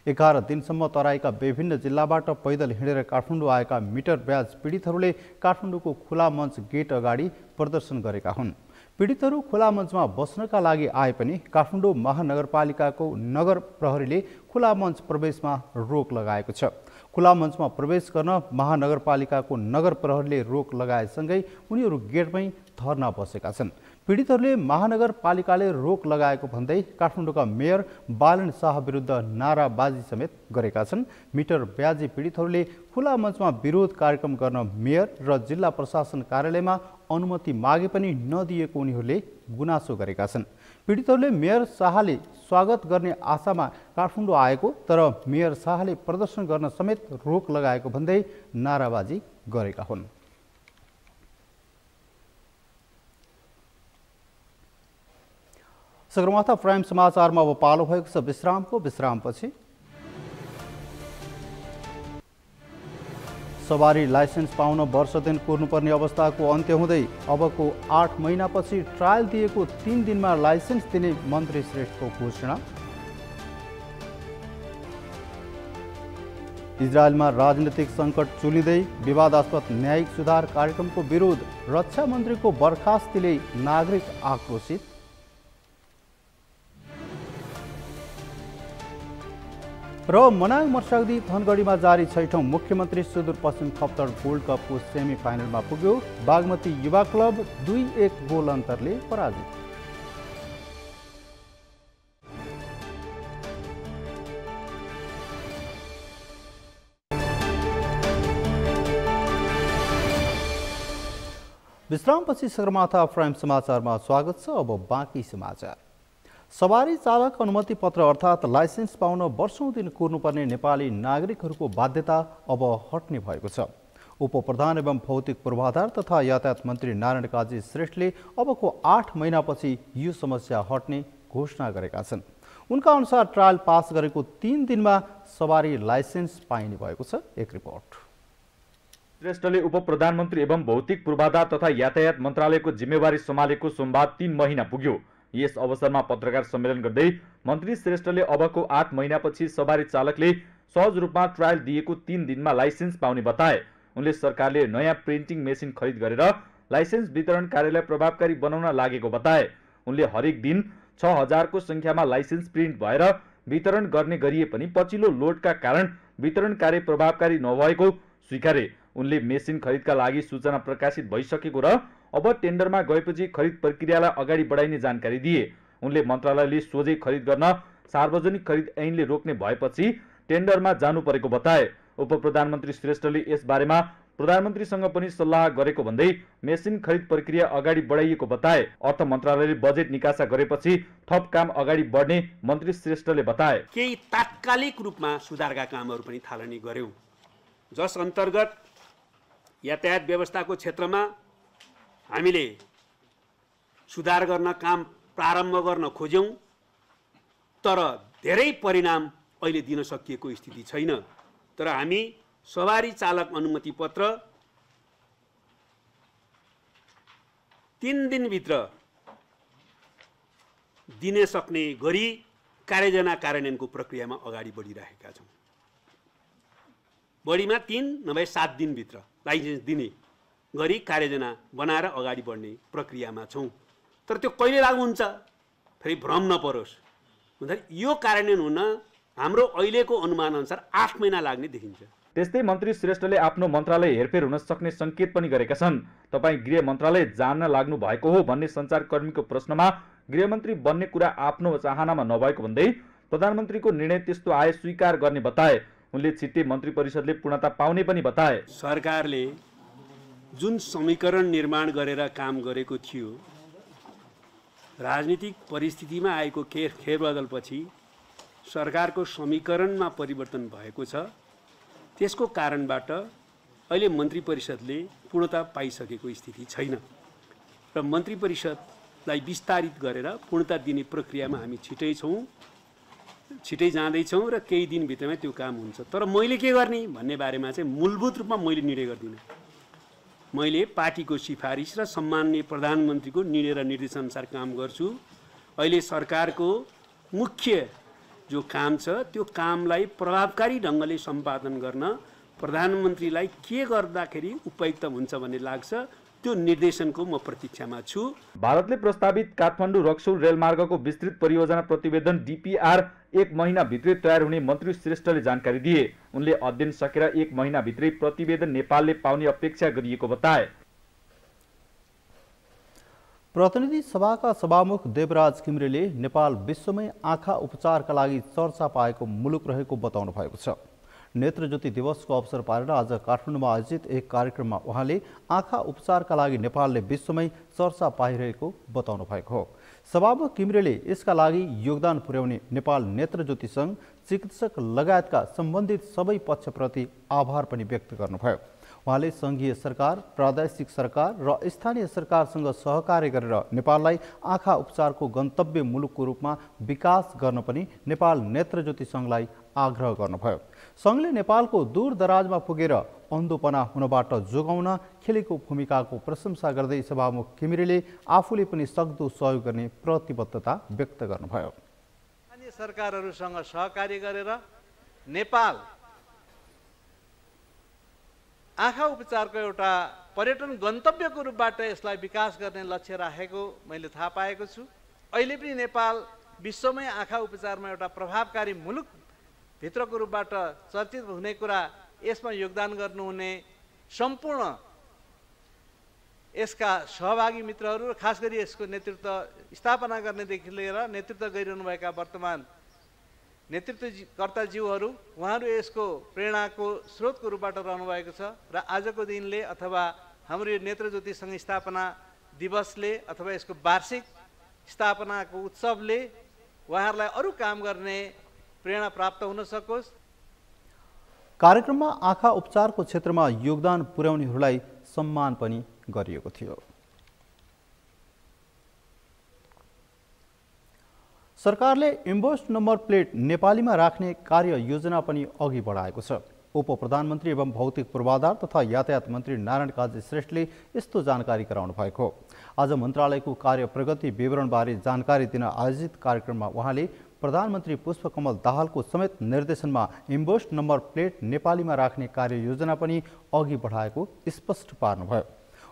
11 दिनसम्म तराईका विभिन्न जिल्लाबाट पैदल हिँडेर काठमाडौँ आएका मिटर ब्याज पीडितहरूले काठमाडौँको खुला मञ्च गेट अगाडि प्रदर्शन गरेका हुन्। पीडितहरू खुला मञ्चमा बस्नका लागि आए पनि काठमाडौँ महानगरपालिकाको नगर प्रहरीले खुला मञ्च प्रवेशमा रोक लगाएको छ। खुला मञ्चमा प्रवेश गर्न महानगरपालिकाको नगर प्रहरीले रोक लगाएसँगै उनीहरू गेटमै धरना बसेका छन्। पीडितहरूले महानगरपालिकाले रोक लगाएको भन्दै काठमाडौँका मेयर बालेन्द्र शाह विरुद्ध नाराबाजी समेत गरेका छन्। मिटर ब्याजी पीडितहरूले खुला मञ्चमा विरोध कार्यक्रम गर्न मेयर र जिल्ला प्रशासन कार्यालयमा अनुमति मागे पनि नदिएको उनीहरूले गुनासो गरेका छन्। पीडितहरूले मेयर शाहले स्वागत गर्ने आशामा काठमाडौँ आएको तर मेयर शाहले प्रदर्शन गर्न समेत रोक लगाएको भन्दै नाराबाजी गरेका हुन्। सगरमाथा प्राइम समाचारमा अब पालो भएको छ विश्रामको। विश्रामपछि सवारी लाइसेन्स पाउन वर्ष दिन कुर्नुपर्ने अवस्थाको अन्त्य हुँदै अबको 8 महिनापछि ट्रायल दिएको 3 दिनमा लाइसेन्स दिने मन्त्री श्रेष्ठको घोषणा। इजरायलमा राजनीतिक सङ्कट चुलिँदै विवादास्पद न्यायिक सुधार कार्यक्रमको विरोध, रक्षा मन्त्रीको बर्खास्तीले नागरिक आक्रोशित। र मनाङ मर्साग्दी धनगढीमा जारी 6औं मुख्यमन्त्री सुदूरपश्चिम खप्तड गोल्ड कपको सेमी फाइनलमा पुग्यो। बागमती युवा क्लब 2-1 गोल अन्तरले पराजित। विश्रामपछि सगरमाथा प्राइम समाचारमा स्वागत छ। अब बाँकी समाचार। सवारी चालक अनुमति पत्र अर्थात् लाइसेन्स पाउन वर्षौं दिन कुर्नुपर्ने नेपाली नागरिकहरूको बाध्यता अब हट्ने भएको छ। उपप्रधान एवं भौतिक पूर्वाधार तथा यातायात मन्त्री नारायण काजी श्रेष्ठले अबको 8 महिनापछि यो समस्या हट्ने घोषणा गरेका छन्। उनका अनुसार ट्रायल पास गरेको 3 दिनमा सवारी लाइसेन्स पाइने भएको छ। एक रिपोर्ट। श्रेष्ठले उप प्रधानमन्त्री एवं भौतिक पूर्वाधार तथा यातायात मन्त्रालयको जिम्मेवारी सम्हालेको सोमबार 3 महिना पुग्यो। यस अवसरमा पत्रकार सम्मेलन गर्दै मन्त्री श्रेष्ठले अबको 8 महिनापछि सवारी चालकले सहज रूपमा ट्रायल दिएको 3 दिनमा लाइसेन्स पाउने बताए। उनले सरकारले नयाँ प्रिन्टिङ मेसिन खरिद गरेर लाइसेन्स वितरण कार्यलाई प्रभावकारी बनाउन लागेको बताए। उनले हरेक दिन 6000 को संख्यामा लाइसेन्स प्रिन्ट भएर वितरण गर्ने गरिए पनि पछिल्लो लोडका कारण वितरण कार्य प्रभावकारी नभएको स्वीकारे। उनले मेसिन खरिदका लागि सूचना प्रकाशित भइसकेको र अब टेन्डरमा गएपछि खरिद प्रक्रियालाई अगाडि बढाइने जानकारी दिए। उनले मन्त्रालयले सोझै खरिद गर्न सार्वजनिक खरिद ऐनले रोक्ने भएपछि टेन्डरमा जानु परेको बताए। उप प्रधानमन्त्री श्रेष्ठले यस बारेमा प्रधानमन्त्रीसँग पनि सल्लाह गरेको भन्दै मेसिन खरिद प्रक्रिया अगाडि बढाइएको बताए। अर्थ मन्त्रालयले बजेट निकासा गरेपछि थप काम अगाडि बढ्ने मन्त्री श्रेष्ठले बताए। केही तात्कालिक रूपमा सुधारका कामहरू पनि थालनी गर्यौं, जस अन्तर्गत यातायात व्यवस्थाको क्षेत्रमा हामीले सुधार गर्न काम प्रारम्भ गर्न खोज्यौं, तर धेरै परिणाम अहिले दिन सकिएको स्थिति छैन। तर हामी सवारी चालक अनुमति पत्र 3 दिनभित्र दिन सक्ने गरी कार्ययोजना कार्यान्वयनको प्रक्रियामा अगाडि बढिरहेका छौं। बढीमा 3 नभए 7 दिनभित्र लाइसेन्स दिने गरी कार्ययोजना बनाएर अगाडि बढ्ने प्रक्रियामा छौं। तर त्यो कहिले लागू हुन्छ फेरि भ्रम नपरोस् भन्दाखेरि यो कार्यान्वयन हुन हाम्रो अहिलेको अनुमान अनुसार 8 महिना लाग्ने देखिन्छ। त्यस्तै मन्त्री श्रेष्ठले आफ्नो मन्त्रालय हेरफेर हुन सक्ने संकेत पनि गरेका छन्। तपाईँ गृह मन्त्रालय जान्न लाग्नु भएको हो भन्ने सञ्चारकर्मीको प्रश्नमा गृहमन्त्री बन्ने कुरा आफ्नो चाहनामा नभएको भन्दै प्रधानमन्त्रीको निर्णय त्यस्तो आए स्वीकार गर्ने बताए। उनले छिट्टै मन्त्री परिषदले पूर्णता पाउने पनि बताए। सरकारले जुन समीकरण निर्माण गरेर काम गरेको थियो, राजनीतिक परिस्थितिमा आएको फेरबदलपछि सरकारको समीकरणमा परिवर्तन भएको छ। त्यसको कारणबाट अहिले मन्त्री परिषदले पूर्णता पाइसकेको स्थिति छैन र मन्त्री परिषदलाई विस्तारित गरेर पूर्णता दिने प्रक्रियामा हामी छिटै जाँदैछौँ र केही दिनभित्रमै त्यो काम हुन्छ। तर मैले के गर्ने भन्ने बारेमा चाहिँ मूलभूत रूपमा मैले निर्णय गर्दिनँ। मैले पार्टीको सिफारिस र सम्माननीय प्रधानमन्त्रीको निर्णय र निर्देशनअनुसार काम गर्छु। अहिले सरकारको मुख्य जो काम छ त्यो कामलाई प्रभावकारी ढङ्गले सम्पादन गर्न प्रधानमन्त्रीलाई के गर्दाखेरि उपयुक्त हुन्छ भन्ने लाग्छ, त्यो निर्देशनको म प्रतीक्षामा छु। भारतले प्रस्तावित काठमाडौँ रक्सौल रेलमार्गको विस्तृत परियोजना प्रतिवेदन DPR 1 महिनाभित्रै तयार हुने मन्त्री श्रेष्ठले जानकारी दिए। उनले अध्ययन सकेर 1 महिनाभित्रै प्रतिवेदन नेपालले पाउने अपेक्षा गरिएको बताए। प्रतिनिधि सभाका सभामुख देवराज घिमिरेले नेपाल विश्वमै आँखा उपचारका लागि चर्चा पाएको मुलुक रहेको बताउनु भएको छ। नेत्रज्योति दिवसको अवसर पारेर आज काठमाडौँमा आयोजित एक कार्यक्रममा उहाँले आँखा उपचारका लागि नेपालले विश्वमै चर्चा पाइरहेको बताउनु भएको हो। सभामुख घिमिरेले यसका लागि योगदान पुर्याउने नेपाल नेत्रज्योति सङ्घ, चिकित्सक लगायतका सम्बन्धित सबै पक्षप्रति आभार पनि व्यक्त गर्नुभयो। उहाँले सङ्घीय सरकार, प्रादेशिक सरकार र स्थानीय सरकारसँग सहकार्य गरेर नेपाललाई आँखा उपचारको गन्तव्य मुलुकको रूपमा विकास गर्न पनि नेपाल नेत्रज्योति सङ्घलाई आग्रह गर्नुभयो। सङ्घले नेपालको दूरदराजमा पुगेर अन्धोपना हुनबाट जोगाउन खेलेको भूमिकाको प्रशंसा गर्दै सभामुख घिमिरेले आफूले पनि सक्दो सहयोग गर्ने प्रतिबद्धता व्यक्त गर्नुभयो। स्थानीय सरकारहरूसँग सहकार्य गरेर नेपाल आँखा उपचारको एउटा पर्यटन गन्तव्यको रूपबाट यसलाई विकास गर्ने लक्ष्य राखेको मैले थाहा पाएको छु। अहिले पनि नेपाल विश्वमै आँखा उपचारमा एउटा प्रभावकारी मुलुक भित्रको रूपबाट चर्चित हुने कुरा, यसमा योगदान गर्नुहुने सम्पूर्ण यसका सहभागी मित्रहरू र खास गरी यसको नेतृत्व स्थापना गर्नेदेखि लिएर नेतृत्व गरिरहनुभएका वर्तमान नेतृत्वकर्ताज्यूहरू, उहाँहरू यसको प्रेरणाको स्रोतको रूपबाट रहनुभएको छ र आजको दिनले अथवा हाम्रो यो नेत्रज्योति सङ्घ स्थापना दिवसले अथवा यसको वार्षिक स्थापनाको उत्सवले उहाँहरूलाई अरू काम गर्ने प्रेरणा प्राप्त हुन सकोस्। कार्यक्रममा आँखा उपचारको क्षेत्रमा योगदान पुर्याउनेहरूलाई सम्मान पनि गरिएको थियो। सरकारले इन्भोइस नम्बर प्लेट नेपालीमा राख्ने कार्य योजना पनि अघि बढाएको छ। उप प्रधानमन्त्री एवं भौतिक पूर्वाधार तथा यातायात मन्त्री नारायण काजी श्रेष्ठले यस्तो जानकारी गराउनु भएको हो। आज मन्त्रालयको कार्य प्रगति विवरणबारे जानकारी दिन आयोजित कार्यक्रममा उहाँले प्रधानमन्त्री पुष्पकमल दाहालको समेत निर्देशनमा इन्भोइस नम्बर प्लेट नेपालीमा राख्ने कार्य योजना पनि अघि बढाएको स्पष्ट पार्नुभयो।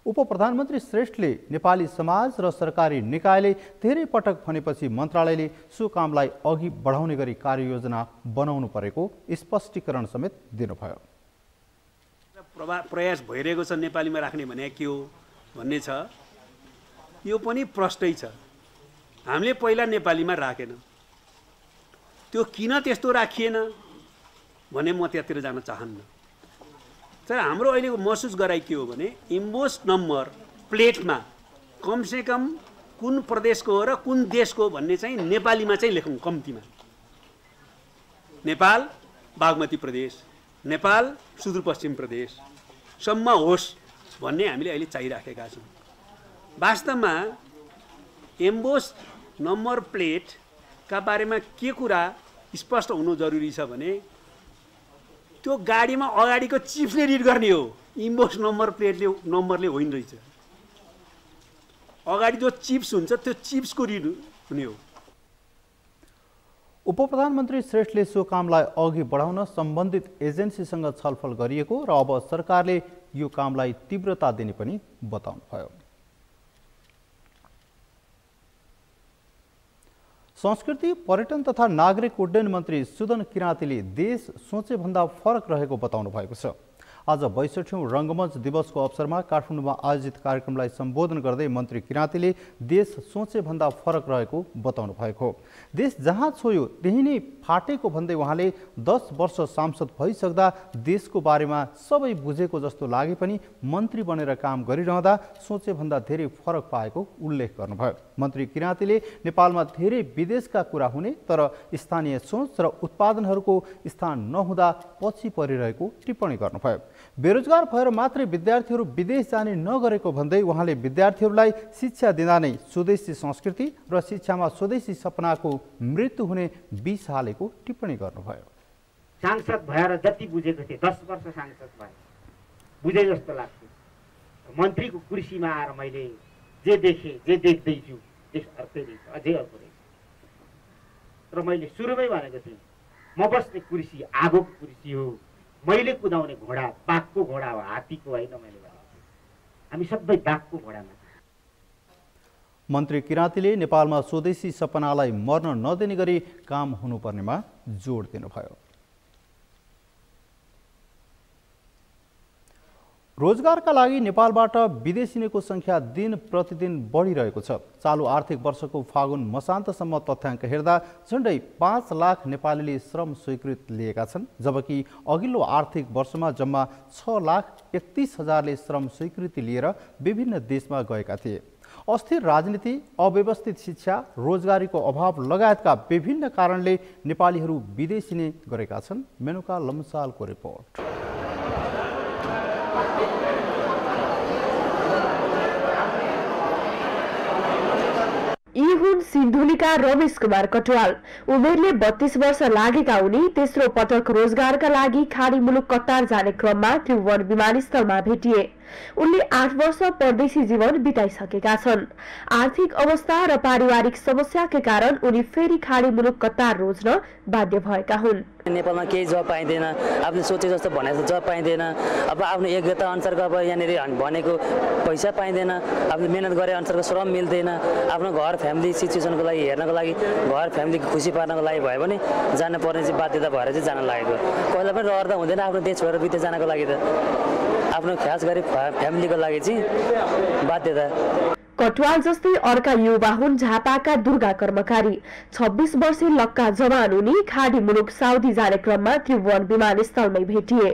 उप प्रधानमन्त्री श्रेष्ठले नेपाली समाज र सरकारी निकायले धेरै पटक भनेपछि मन्त्रालयले सो कामलाई अघि बढाउने गरी कार्ययोजना बनाउनु परेको स्पष्टीकरण समेत दिनुभयो। प्रयास भइरहेको छ नेपालीमा राख्ने भने के हो भन्ने छ, यो पनि प्रष्टै छ। हामीले पहिला नेपालीमा राखेन, त्यो किन त्यस्तो राखिएन भने म त्यतिर जान चाहन्न। तर हाम्रो अहिलेको महसुस गराइ के हो भने इन्भोइस नम्बर प्लेटमा कमसेकम कुन प्रदेशको हो र कुन देशको भन्ने चाहिँ नेपालीमा चाहिँ लेखौँ। कम्तीमा नेपाल बागमती प्रदेश, नेपाल सुदूरपश्चिम प्रदेशसम्म होस् भन्ने हामीले अहिले चाहिराखेका छौँ। वास्तवमा इन्भोइस नम्बर प्लेटका बारेमा के कुरा स्पष्ट हुनु जरुरी छ भने त्यो गाडीमा अगाडिको चिप्सले रिड गर्ने हो, इन्भोइस नम्बर प्लेटले नम्बरले होइन रहेछ। अगाडि जो चिप्स हुन्छ त्यो चिप्सको रिड हुने हो। उप प्रधानमन्त्री श्रेष्ठले सो कामलाई अघि बढाउन सम्बन्धित एजेन्सीसँग छलफल गरिएको र अब सरकारले यो कामलाई तीव्रता दिने पनि बताउनुभयो। संस्कृति पर्यटन तथा नागरिक उड्डयन मन्त्री सुदन किराँतीले देश सोचेभन्दा फरक रहेको बताउनु भएको छ। आज 62औं रङ्गमञ्च दिवसको अवसरमा काठमाडौँमा आयोजित कार्यक्रमलाई सम्बोधन गर्दै मन्त्री किराँतीले देश सोचेभन्दा फरक रहेको बताउनु भएको हो। देश जहाँ छोयो त्यही नै फाटेको भन्दै उहाँले 10 वर्ष सांसद भइसक्दा देशको बारेमा सबै बुझेको जस्तो लागे पनि मन्त्री बनेर काम गरिरहँदा सोचेभन्दा धेरै फरक पाएको उल्लेख गर्नुभयो। मन्त्री किराँतीले नेपालमा धेरै विदेशका कुरा हुने तर स्थानीय सोच र उत्पादनहरूको स्थान नहुँदा पछि परिरहेको टिप्पणी गर्नुभयो। बेरोजगार भएर मात्रै विद्यार्थीहरू विदेश जाने नगरेको भन्दै उहाँले विद्यार्थीहरूलाई शिक्षा दिँदा नै स्वदेशी संस्कृति र शिक्षामा स्वदेशी सपनाको मृत्यु हुने बिस हालेको टिप्पणी गर्नुभयो। सांसद भएर जति बुझेको थिए 10 वर्ष सांसद भए बुझे जस्तो लाग्थ्यो। मन्त्रीको कुर्सीमा आएर मैले जे देखेँ जे देख्दैछु त्यस अर्कै रहेछ, अझै अर्को रहेछ। र मैले सुरुमै भनेको थिएँ म बस्ने कुर्सी आगोको कुर्सी हो, मैले कुदाउने घोडा बाघको घोडा हो, हात्तीको होइन। मैले भनेको हामी सबै बाघको घोडामा। मन्त्री किराँतीले नेपालमा स्वदेशी सपनालाई मर्न नदिने गरी काम हुनुपर्नेमा जोड दिनुभयो। रोजगारका लागि नेपालबाट विदेशिनेको संख्या दिन प्रतिदिन बढिरहेको छ। चालु आर्थिक वर्षको फागुन मसान्तसम्म तथ्याङ्क हेर्दा झन्डै 5 लाख नेपालीले श्रम स्वीकृत लिएका छन्, जबकि अघिल्लो आर्थिक वर्षमा जम्मा 6,31,000ले श्रम स्वीकृति लिएर विभिन्न देशमा गएका थिए। अस्थिर राजनीति, अव्यवस्थित शिक्षा, रोजगारीको अभाव लगायतका विभिन्न कारणले नेपालीहरू विदेशिने गरेका छन्। मेनुका लम्सालको रिपोर्ट। यी हुन् सिन्धुलीका रमेश कुमार कटवाल। उमेरले 32 वर्ष लागेका उनी तेस्रो पटक रोजगारका लागि खाडी मुलुक कतार जाने क्रममा त्रिभुवन विमानस्थलमा भेटिए। उनले 8 वर्ष परदेशी जीवन बिताइसकेका छन्। आर्थिक अवस्था र पारिवारिक समस्याकै कारण उनी फेरि खाडी मुलुक कतार रोज्न बाध्य भएका हुन्। नेपालमा केही जब पाइँदैन, आफ्नो सोचे जस्तो भनेको जब पाइँदैन। अब आफ्नो योग्यता अनुसारको अब यहाँनिर भनेको पैसा पाइँदैन, आफ्नो मेहनत गरे अनुसारको श्रम मिल्दैन। आफ्नो घर फ्यामिली सिचुएसनको लागि हेर्नको लागि, घर फ्यामिलीको खुसी पार्नको लागि भयो भने जान पर्ने चाहिँ बाध्यता भएर चाहिँ जान लागेको। पहिला पनि रहर त हुँदैन आफ्नो देश छोडेर विदेश जानको लागि, त आफ्नो खास गरी फ्यामिलीको लागि चाहिँ बाध्यता। कटवाल जस्तै अर्का युवा हुन् झापाका दुर्गा कर्मकारी। 26 वर्षीय लक्का जवान उनी खाडी मुलुक साउदी जाने क्रममा त्रिभुवन विमानस्थलमै भेटिए।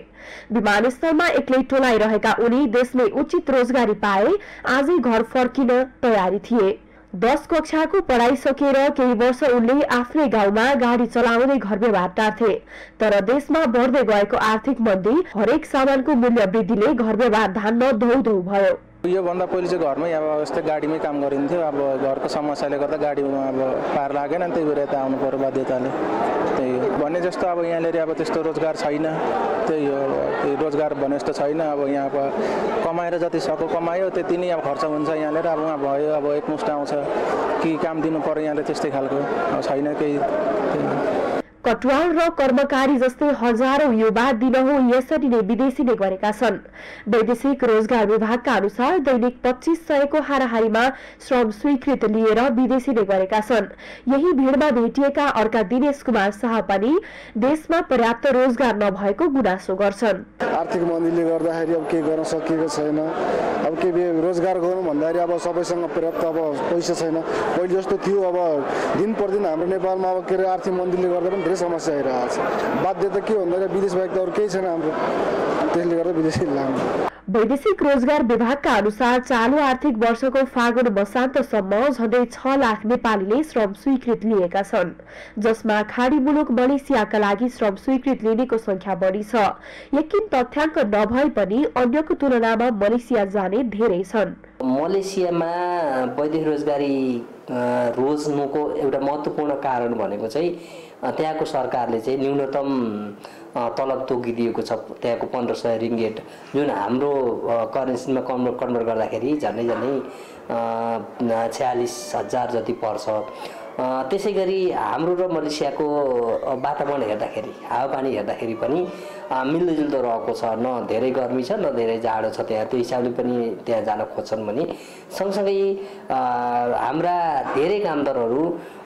विमानस्थलमा एक्लै टोलाइरहेका उनी देशमै उचित रोजगारी पाए आजै घर फर्किन तयारी थिए। 10 कक्षाको पढाइ सकेर केही वर्ष उनले आफ्नै गाउँमा गाडी चलाउँदै घर व्यवहार टार्थे। तर देशमा बढ्दै गएको आर्थिक मन्दी, हरेक सामानको मूल्य वृद्धिले घर व्यवहार धान्न धौधौ भयो। योभन्दा पहिले चाहिँ घरमै अब यस्तै गाडीमै काम गरिन्थ्यो। अब घरको समस्याले गर्दा गाडीमा अब पार लागेन, त्यही भएर यता आउनु पर्यो बाध्यताले। त्यही हो भने जस्तो अब यहाँनिर अब त्यस्तो रोजगार छैन, त्यही हो रोजगार भने जस्तो छैन। अब यहाँ कमाएर जति सक्यो कमायो, त्यति नै अब खर्च हुन्छ यहाँनिर। अब उहाँ भयो अब एकमुष्ट आउँछ कि काम दिनु पर्यो यहाँले, त्यस्तै खालको छैन केही। कटुवाल र कर्मकारी जस्तै हजारौं युवा दिनहुँ यसरी नै विदेशीले गरेका छन्। वैदेशिक रोजगार विभागका अनुसार दैनिक 2500 को हाराहारीमा श्रम स्वीकृत लिएर विदेशीले गरेका छन्। यही भिडमा भेटिएका अर्का दिनेश कुमार शाह पनि देशमा पर्याप्त रोजगार नभएको गुनासो गर्छन्। आर्थिक मन्दीले गर्दाखेरि अब केही गर्न सकिएको छैन। अब के रोजगार गर्नु भन्दाखेरि अब सबैसँग पर्याप्त अब पैसा छैन। पहिले जस्तो थियो अब दिन प्रतिदिन हाम्रो नेपालमा अब के अरे आर्थिक मन्दीले गर्दा पनि समस्या आइरहेको छ। बाध्यता के भन्दा विदेश बाहेक त अरू केही छैन हाम्रो, त्यसले गर्दा विदेशी लाग्नु। वैदेशिक रोजगार विभागका अनुसार चालू आर्थिक वर्षको फागुन मसान्तसम्म झण्डै 6 लाख नेपालीले श्रम स्वीकृत लिएका छन्, जसमा खाडी मुलुक मलेसियाका लागि श्रम स्वीकृत लिनेको संख्या बढी छ। यकिन तथ्याङ्क नभए पनि अन्यको तुलनामा मलेसिया जाने धेरै छन्। मलेसियामा वैदेशिक रोजगारी रोज्नुको एउटा महत्त्वपूर्ण कारण भनेको चाहिँ त्यहाँको सरकारले चाहिँ न्यूनतम तलब तोकिदिएको छ। त्यहाँको 1500 रिङ्गेट जुन हाम्रो करेन्सीमा कन्भर्ट गर्दाखेरि झन्डै 46,000 जति पर्छ। त्यसै गरी हाम्रो र मलेसियाको वातावरण हेर्दाखेरि, हावापानी हेर्दाखेरि पनि मिल्दोजुल्दो रहेको छ। न धेरै गर्मी छ न धेरै जाडो छ त्यहाँ, त्यो हिसाबले पनि त्यहाँ जान खोज्छन् भने सँगसँगै हाम्रा धेरै कामदारहरू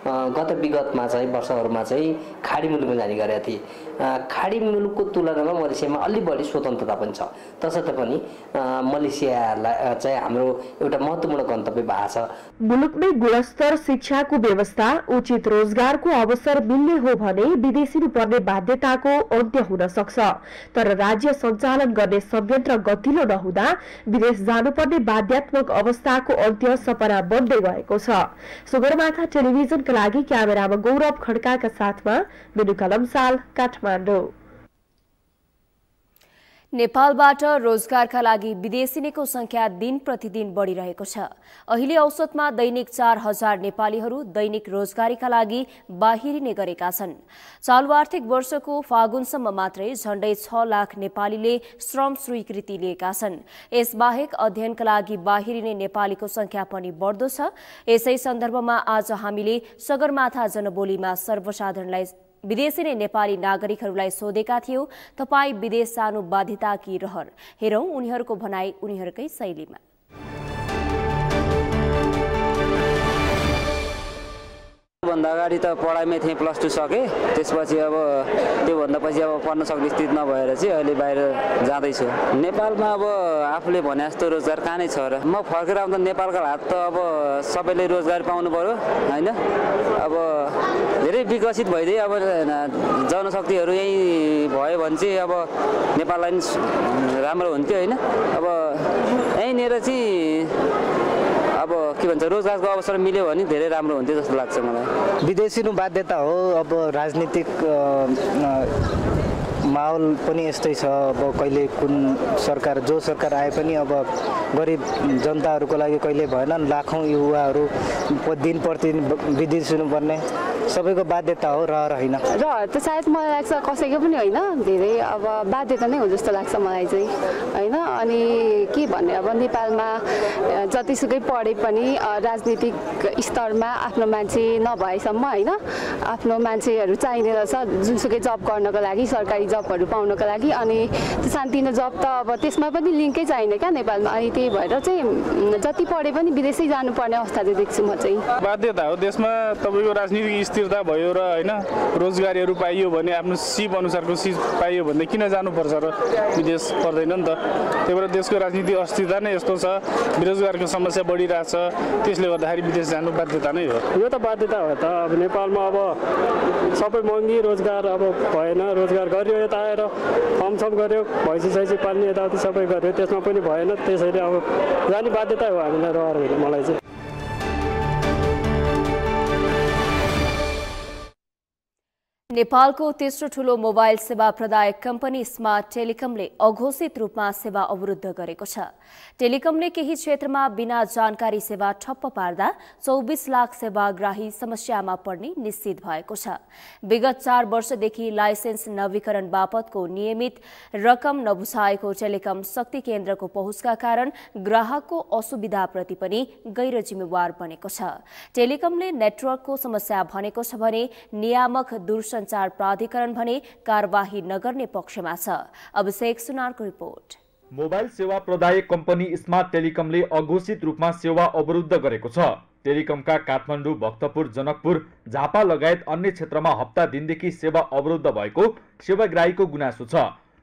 गत विगतमा चाहिँ वर्षहरूमा चाहिँ खाडी मुलुकमा जाने गरेका थिए। खाडी मुलुकको तुलनामा मलेसियामा अलि बढी स्वतन्त्रता पनि छ। तसर्थ पनि मलेसियालाई चाहिँ हाम्रो एउटा महत्त्वपूर्ण गन्तव्य भएको छ। मुलुकमै गुणस्तर, शिक्षाको व्यवस्था, उचित रोजगारको अवसर मिल्ने हो भने विदेशिनु पर्ने बाध्यताको अन्त्य हुन सक्छ। तर राज्य सञ्चालन गर्ने संयन्त्र गतिलो नहुँदा विदेश जानुपर्ने बाध्यात्मक अवस्थाको अन्त्य सपना बन्दै गएको छ। सगरमाथा टेलिभिजनका लागि क्यामेरामा गौरव खड्काका साथमा मेनुका लम्साल, काठमाडौँ। नेपालबाट रोजगारका लागि विदेशीको संख्या दिन प्रतिदिन बढिरहेको छ। अहिले औसतमा दैनिक 4000 नेपालीहरू दैनिक रोजगारीका लागि बाहिरिने गरेका छन्। चालू आर्थिक वर्षको फागुनसम्म मात्रै झण्डै 6 लाख नेपालीले श्रम स्वीकृति लिएका छन्। यसबाहेक अध्ययनका लागि बाहिरिने नेपालीको संख्या पनि बढ्दो छ। यसै सन्दर्भमा आज हामीले सगरमाथा जनबोलीमा सर्वसाधारणलाई विदेशी नेपाली नागरिकहरूलाई सोधेका थियौं, तपाई विदेश जानु बाध्यता कि रहर? हेरौं उनीहरूको भनाई उनीहरूकै शैलीमा। भन्दा अगाडि त पढाइमै थिएँ, +2 सकेँ। त्यसपछि अब त्योभन्दा पछि अब पढ्न सक्ने स्थिति नभएर चाहिँ अहिले बाहिर जाँदैछु। नेपालमा अब आफूले भने जस्तो रोजगार कहाँ नै छ र? म फर्केर आउँदा नेपालको हात त अब सबैले रोजगार पाउनु पर्यो हैन? अब धेरै विकसित भइदिए अब जनशक्तिहरू यही भयो भने चाहिँ अब नेपाललाई राम्रो हुन्थ्यो हैन? अब यहीँनिर चाहिँ अब के भन्छ रोजगारको अवसर मिल्यो भने धेरै राम्रो हुन्थ्यो जस्तो लाग्छ मलाई। विदेशिनु बाध्यता हो। अब राजनीतिक माहौल पनि यस्तै छ। अब कहिले कुन सरकार जो सरकार आए पनि अब गरिब जनताहरूको लागि कहिले भएन। लाखौँ युवाहरू दिन प्रतिदिन विदेश हुनुपर्ने सबैको बाध्यता हो, रहर होइन। रहर त सायद मलाई लाग्छ कसैको पनि होइन, धेरै अब बाध्यता नै हो जस्तो लाग्छ मलाई चाहिँ होइन। अनि के भन्ने अब नेपालमा जतिसुकै पढे पनि राजनीतिक स्तरमा आफ्नो मान्छे नभएसम्म होइन, आफ्नो मान्छेहरू चाहिने रहेछ जुनसुकै जब गर्नको लागि, सरकारी जबहरू पाउनको लागि। अनि त्यो सानोतिनो जब त अब त्यसमा पनि लिङ्कै चाहिने क्या नेपालमा। अनि त्यही भएर चाहिँ जति पढे पनि विदेशै जानुपर्ने अवस्था चाहिँ देख्छु म चाहिँ। बाध्यता हो देशमा तपाईँको राजनीतिक स्थिरता भयो र होइन, रोजगारीहरू पाइयो भने आफ्नो सिप अनुसारको सिप पाइयो भने किन जानुपर्छ र? विदेश पर्दैन नि त। त्यही भएर देशको राजनीतिक अस्थिरता नै यस्तो छ, बेरोजगारको समस्या बढिरहेछ। त्यसले गर्दाखेरि विदेश जानु बाध्यता नै हो। यो त बाध्यता हो त। अब नेपालमा अब सबै महँगी, रोजगार अब भएन। रोजगार गर्यो, यता आएर फर्मसम गर्यो, भैँसी सैँसी पाल्ने यताउति सबै गर्यो, त्यसमा पनि भएन। त्यसैले अब जाने बाध्यता हो हामीलाई, रहर होइन मलाई चाहिँ। नेपालको तेस्रो ठूलो मोबाइल सेवा प्रदायक कम्पनी स्मार्ट टेलिकमले अघोषित रूपमा सेवा अवरुद्ध गरेको छ। टेलिकमले केही क्षेत्रमा बिना जानकारी सेवा ठप्प पार्दा 24 लाख सेवाग्राही समस्यामा पर्ने निश्चित भएको छ। विगत 4 वर्षदेखि लाइसेन्स नवीकरण बापतको नियमित रकम नबुझाएको टेलिकम शक्ति केन्द्रको पहुँचका कारण ग्राहकको असुविधाप्रति पनि गैर जिम्मेवार बनेको छ। टेलिकमले नेटवर्कको समस्या भनेको छ भने नियामक दूरसञ्चार प्राधिकरण भने कारबाही नगर्ने पक्षमा छ। अभिषेक सुनारको रिपोर्ट। मोबाइल सेवा प्रदायक कम्पनी स्मार्ट टेलिकमले अघोषित रूपमा सेवा अवरुद्ध गरेको छ। टेलिकमका काठमाडौँ, भक्तपुर, जनकपुर, झापा लगायत अन्य क्षेत्रमा हप्ता दिनदेखि सेवा अवरुद्ध भएको सेवाग्राहीको गुनासो छ।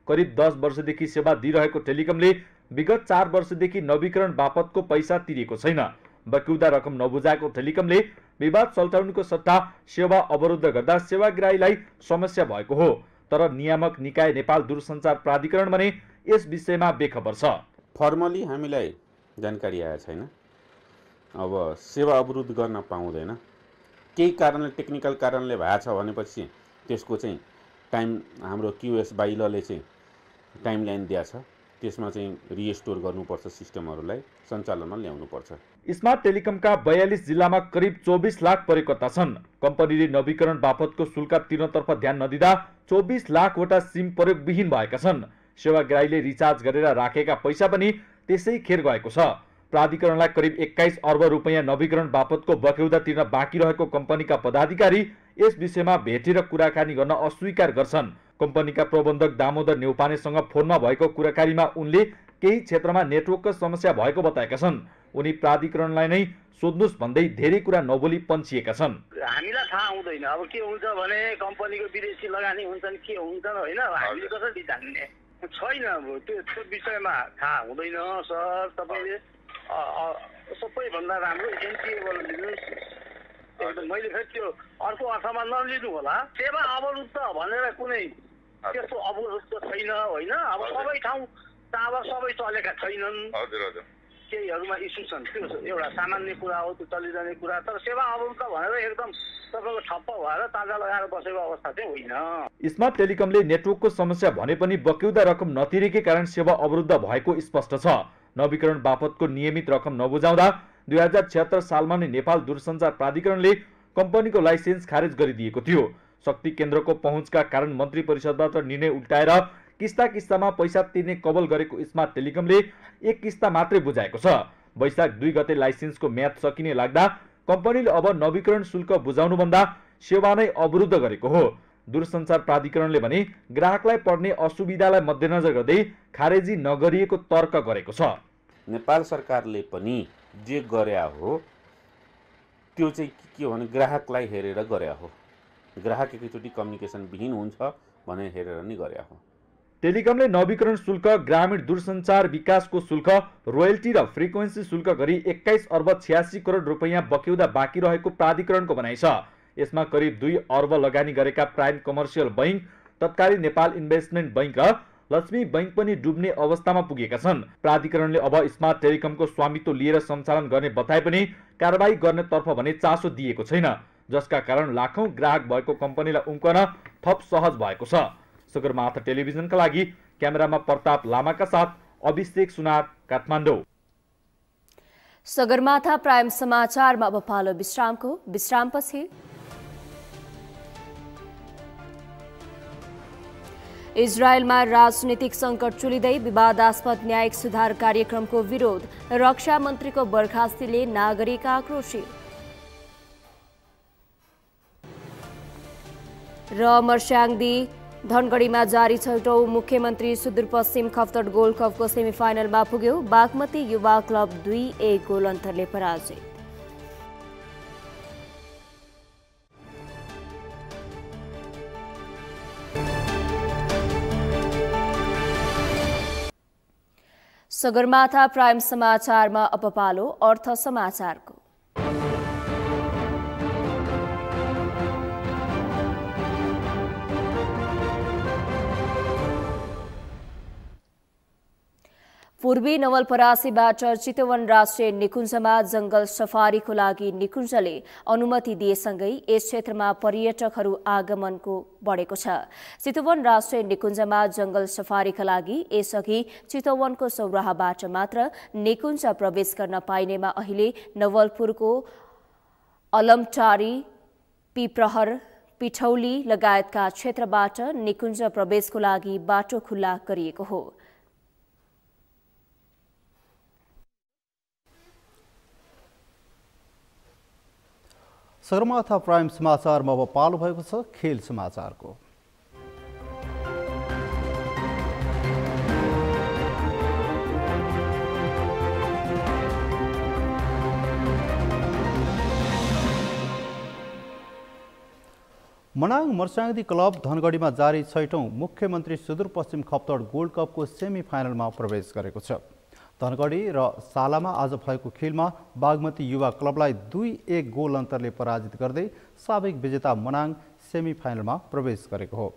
करिब 10 वर्षदेखि सेवा दिइरहेको टेलिकमले विगत 4 वर्षदेखि नवीकरण बापतको पैसा तिरेको छैन। बक्युदा रकम नबुझाएको टेलिकमले विवाद सल्टाउनुको सट्टा सेवा अवरुद्ध गर्दा सेवाग्राहीलाई समस्या भएको हो। तर नियामक निकाय नेपाल दूरसञ्चार प्राधिकरण भने यस विषयमा बेखबर छ। फर्मली हामीलाई जानकारी आएको छैन। अब सेवा अवरुद्ध गर्न पाउँदैन। केही कारणले टेक्निकल कारणले भएको छ भनेपछि त्यसको चाहिँ टाइम हाम्रो क्युएस बाइलले चाहिँ टाइमलाइन दिएको छ। त्यसमा चाहिँ रिस्टोर गर्नुपर्छ, सिस्टमहरूलाई सञ्चालनमा ल्याउनुपर्छ। स्मार्ट टेलिकमका 42 जिल्लामा करिब 24 लाख प्रयोगकर्ता छन्। कम्पनीले नवीकरण बापतको शुल्क तिर्नतर्फ ध्यान नदिँदा 24 लाखवटा सिम प्रयोगविहीन भएका छन्। सेवाग्राहीले रिचार्ज गरेर राखेका पैसा पनि त्यसै खेर गएको छ। प्राधिकरणलाई करिब 21 अर्ब रुपैयाँ नवीकरण बापतको बक्यौदा तिर्न बाँकी रहेको कम्पनीका पदाधिकारी यस विषयमा भेटेर कुराकानी गर्न अस्वीकार गर्छन्। कम्पनीका प्रबन्धक दामोदर नेउपानेसँग फोनमा भएको कुराकानीमा उनले केही क्षेत्रमा नेटवर्कको समस्या भएको बताएका छन्। उनी प्राधिकरणलाई नै सोध्नुस् भन्दै धेरै कुरा नबोली पन्छिएका छन्। हामीलाई थाहा हुँदैन अब के हुन्छ भने कम्पनीको विदेशी लगानी हुन्छन् के हुन्छन् होइन, हामीले कसरी जान्ने छैन। अब त्यो विषयमा थाहा हुँदैन सर। तपाईँले सबैभन्दा राम्रो एनपिएबल लिनुहोस्। मैले फेरि त्यो अर्को अर्थमा नलिनु होला। सेवा अवरुद्ध भनेर कुनै त्यस्तो अवरुद्ध छैन होइन। अब सबै ठाउँ टावर सबै चलेका छैनन्। केहीहरूमा इस्यु छन्, त्यो एउटा सामान्य कुरा हो, त्यो चलिरहने कुरा। तर सेवा अवरुद्ध भनेर एकदम तपाईँको ठप्प भएर ताजा लगाएर बसेको अवस्था चाहिँ होइन। स्मार्ट टेलिकमले नेटवर्कको समस्या भने पनि बक्यौदा रकम नतिरेकै कारण सेवा अवरुद्ध भएको स्पष्ट छ। नवीकरण बापतको नियमित रकम नबुझाउँदा 2076 सालमा नै नेपाल दूरसञ्चार प्राधिकरणले कम्पनीको लाइसेन्स खारेज गरिदिएको थियो। शक्ति केन्द्रको पहुँचका कारण मन्त्री परिषदबाट निर्णय उल्टाएर किस्ता किस्तामा पैसा तिर्ने कबल गरेको स्मार्ट टेलिकमले एक किस्ता मात्रै बुझाएको छ। वैशाख 2 गते लाइसेन्सको म्याद सकिने लाग्दा कम्पनीले अब नवीकरण शुल्क बुझाउनुभन्दा सेवा नै अवरुद्ध गरेको हो। दूरसञ्चार प्राधिकरणले भने ग्राहकलाई पर्ने असुविधालाई मध्यनजर गर्दै खारेजी नगरिएको तर्क गरेको छ। नेपाल सरकारले पनि जे गर्या हो त्यो चाहिँ के भने ग्राहकलाई हेरेर गर्या हो। ग्राहक एकैचोटि कम्युनिकेसन विहीन हुन्छ भनेर हेरेर नै गर्या हो। टेलिकमले नवीकरण शुल्क, ग्रामीण दूरसञ्चार विकासको शुल्क, रोयल्टी र फ्रिक्वेन्सी शुल्क गरी 21 अर्ब 86 करोड रुपैयाँ बक्यौदा बाँकी रहेको प्राधिकरणको भनाइ छ। यसमा करिब 2 अर्ब लगानी गरेका प्राइम कमर्सियल बैंक, तत्कालीन नेपाल इन्भेस्टमेन्ट बैंक र लक्ष्मी बैंक पनि डुब्ने अवस्थामा पुगेका छन्। प्राधिकरणले अब स्मार्ट टेलिकमको स्वामित्व लिएर सञ्चालन गर्ने बताए पनि कारबाही गर्नेतर्फ भने चासो दिएको छैन, जसका कारण लाखौं ग्राहक भएको कम्पनीलाई उम्कन थप सहज भएको छ। सगरमाथा टेलिभिजनका लागि क्यामेरामा प्रताप लामाका साथ अभिषेक सुनार, काठमाडौँ। सगरमाथा प्राइम समाचारमा अब पालो विश्रामको। विश्रामपछि इजरायलमा राजनीतिक सङ्कट चुलिँदै विवादास्पद न्यायिक सुधार कार्यक्रमको विरोध, रक्षा मन्त्रीको बर्खास्तीले नागरिक आक्रोशित। र मर्स्याङदी धनगढीमा जारी छैटौं मुख्यमन्त्री सुदूरपश्चिम खफ्तड गोल्ड कपको सेमिफाइनलमा पुग्यो। बागमती युवा क्लब 2-1 गोल अन्तरले पराजित। सगरमाथा प्राइम समाचारमा अब पालो अर्थ समाचारको। पूर्वी नवलपरासीबाट चितवन राष्ट्रिय निकुञ्जमा जंगल सफारीको लागि निकुञ्जले अनुमति दिएसँगै यस क्षेत्रमा पर्यटकहरू आगमनको बढेको छ। चितवन राष्ट्रिय निकुञ्जमा जंगल सफारीका लागि यसअघि चितवनको सौराहाबाट मात्र निकुञ्ज प्रवेश गर्न पाइनेमा अहिले नवलपुरको अलमटारी, पिप्रहर, पिठौली लगायतका क्षेत्रबाट निकुञ्ज प्रवेशको लागि बाटो खुल्ला गरिएको हो। सगरमाथा प्राइम समाचारमा अब पालो भएको छ खेल समाचारको। मनाङ मर्स्याङ्दी क्लब धनगढीमा जारी 6औं मुख्यमन्त्री सुदूरपश्चिम खप्तड गोल्ड कपको सेमी फाइनलमा प्रवेश गरेको छ। धनगढी र सालामा आज भएको खेलमा बागमती युवा क्लबलाई 2-1 गोल अन्तरले पराजित गर्दै साबिक विजेता मनाङ सेमी फाइनलमा प्रवेश गरेको हो।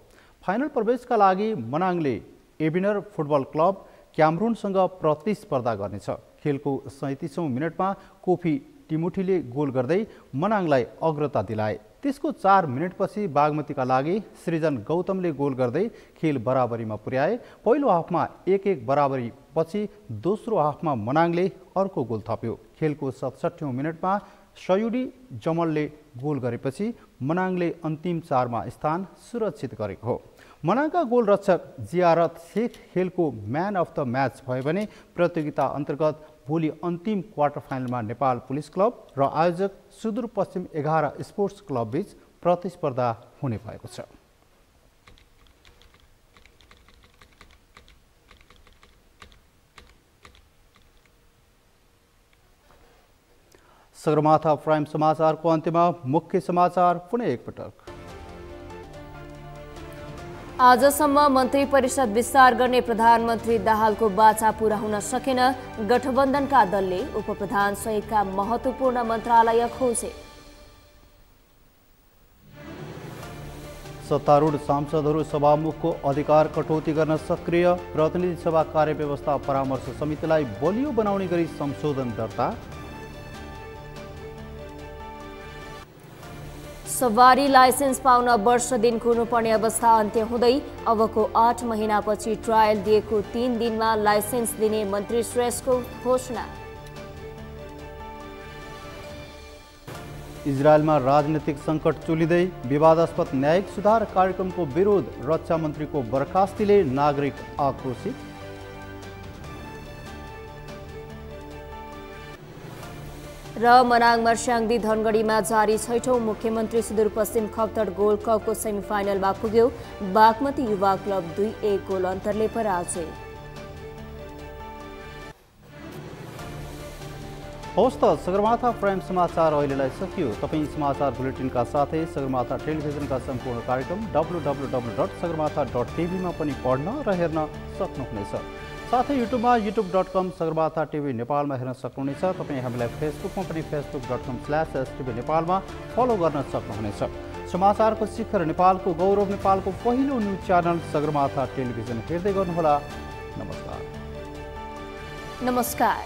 फाइनल प्रवेशका लागि मनाङले एबिनर फुटबल क्लब क्यामरूनसँग प्रतिस्पर्धा गर्नेछ। खेलको 37औं मिनेटमा कोफी टिमुठीले गोल गर्दै मनाङलाई अग्रता दिलाए। त्यसको 4 मिनेटपछि बागमतीका लागि सृजन गौतमले गोल गर्दै खेल बराबरीमा पुर्याए। पहिलो हाफमा 1-1 बराबरी पछि दोस्रो हाफमा मनाङले अर्को गोल थप्यो। खेलको 67औं मिनेटमा सयुडी जमलले गोल गरेपछि मनाङले अन्तिम 4 मा स्थान सुरक्षित गरेको हो। मनाङका गोल रक्षक जियारत शेख खेलको म्यान अफ द म्याच भयो भने प्रतियोगिता अन्तर्गत भोलि अन्तिम क्वार्टर फाइनलमा नेपाल पुलिस क्लब र आयोजक सुदूरपश्चिम 11 स्पोर्ट्स क्लब बीच प्रतिस्पर्धा हुने भएको छ। सगरमाथा प्राइम समाचारको अन्त्यमा मुख्य समाचार पुनः एकपटक। आजसम्म मन्त्री परिषद विस्तार गर्ने प्रधानमन्त्री दाहालको बाचा पूरा हुन सकेन। गठबन्धनका दलले उपप्रधान सहितका महत्त्वपूर्ण मन्त्रालय खोजे। सत्तारूढ सांसदहरू सभामुखको अधिकार कटौती गर्न सक्रिय। प्रतिनिधि सभा कार्यव्यवस्था परामर्श समितिलाई बलियो बनाउने गरी संशोधन दर्ता। सवारी लाइसेन्स पाउन वर्ष दिन कुर्नुपर्ने अवस्था अन्त्य हुँदै अबको 8 महिनापछि ट्रायल दिएको 3 दिनमा लाइसेन्स दिने मन्त्री श्रेष्ठको घोषणा। इजरायलमा राजनीतिक सङ्कट चुलिँदै विवादास्पद न्यायिक सुधार कार्यक्रमको विरोध। रक्षा मन्त्रीको बर्खास्तीले नागरिक आक्रोशित। र मनाङ मर्स्याङ्दी धनगढीमा जारी 6औं मुख्यमन्त्री सुदूरपश्चिम खप्तड गोल्ड कपको सेमिफाइनलमा पुग्यो। बागमती युवा क्लब 2-1 गोल अन्तरले पराजय। हवस् त सगरमाथा प्राइम समाचार अहिलेलाई सकियो। तपाईँ समाचार बुलेटिनका साथै सगरमाथा टेलिभिजनका सम्पूर्ण कार्यक्रम www.sagarmatha.tv मा पनि पढ्न र हेर्न सक्नुहुनेछ। साथै युट्युबमा youtube.com सगरमाथा टिभी नेपालमा हेर्न सक्नुहुनेछ। तपाईँ हामीलाई फेसबुकमा पनि facebook.com/stv नेपालमा फलो गर्न सक्नुहुनेछ। समाचारको शिखर नेपालको गौरव नेपालको पहिलो न्युज च्यानल सगरमाथा टेलिभिजन हेर्दै गर्नुहोला। नमस्कार।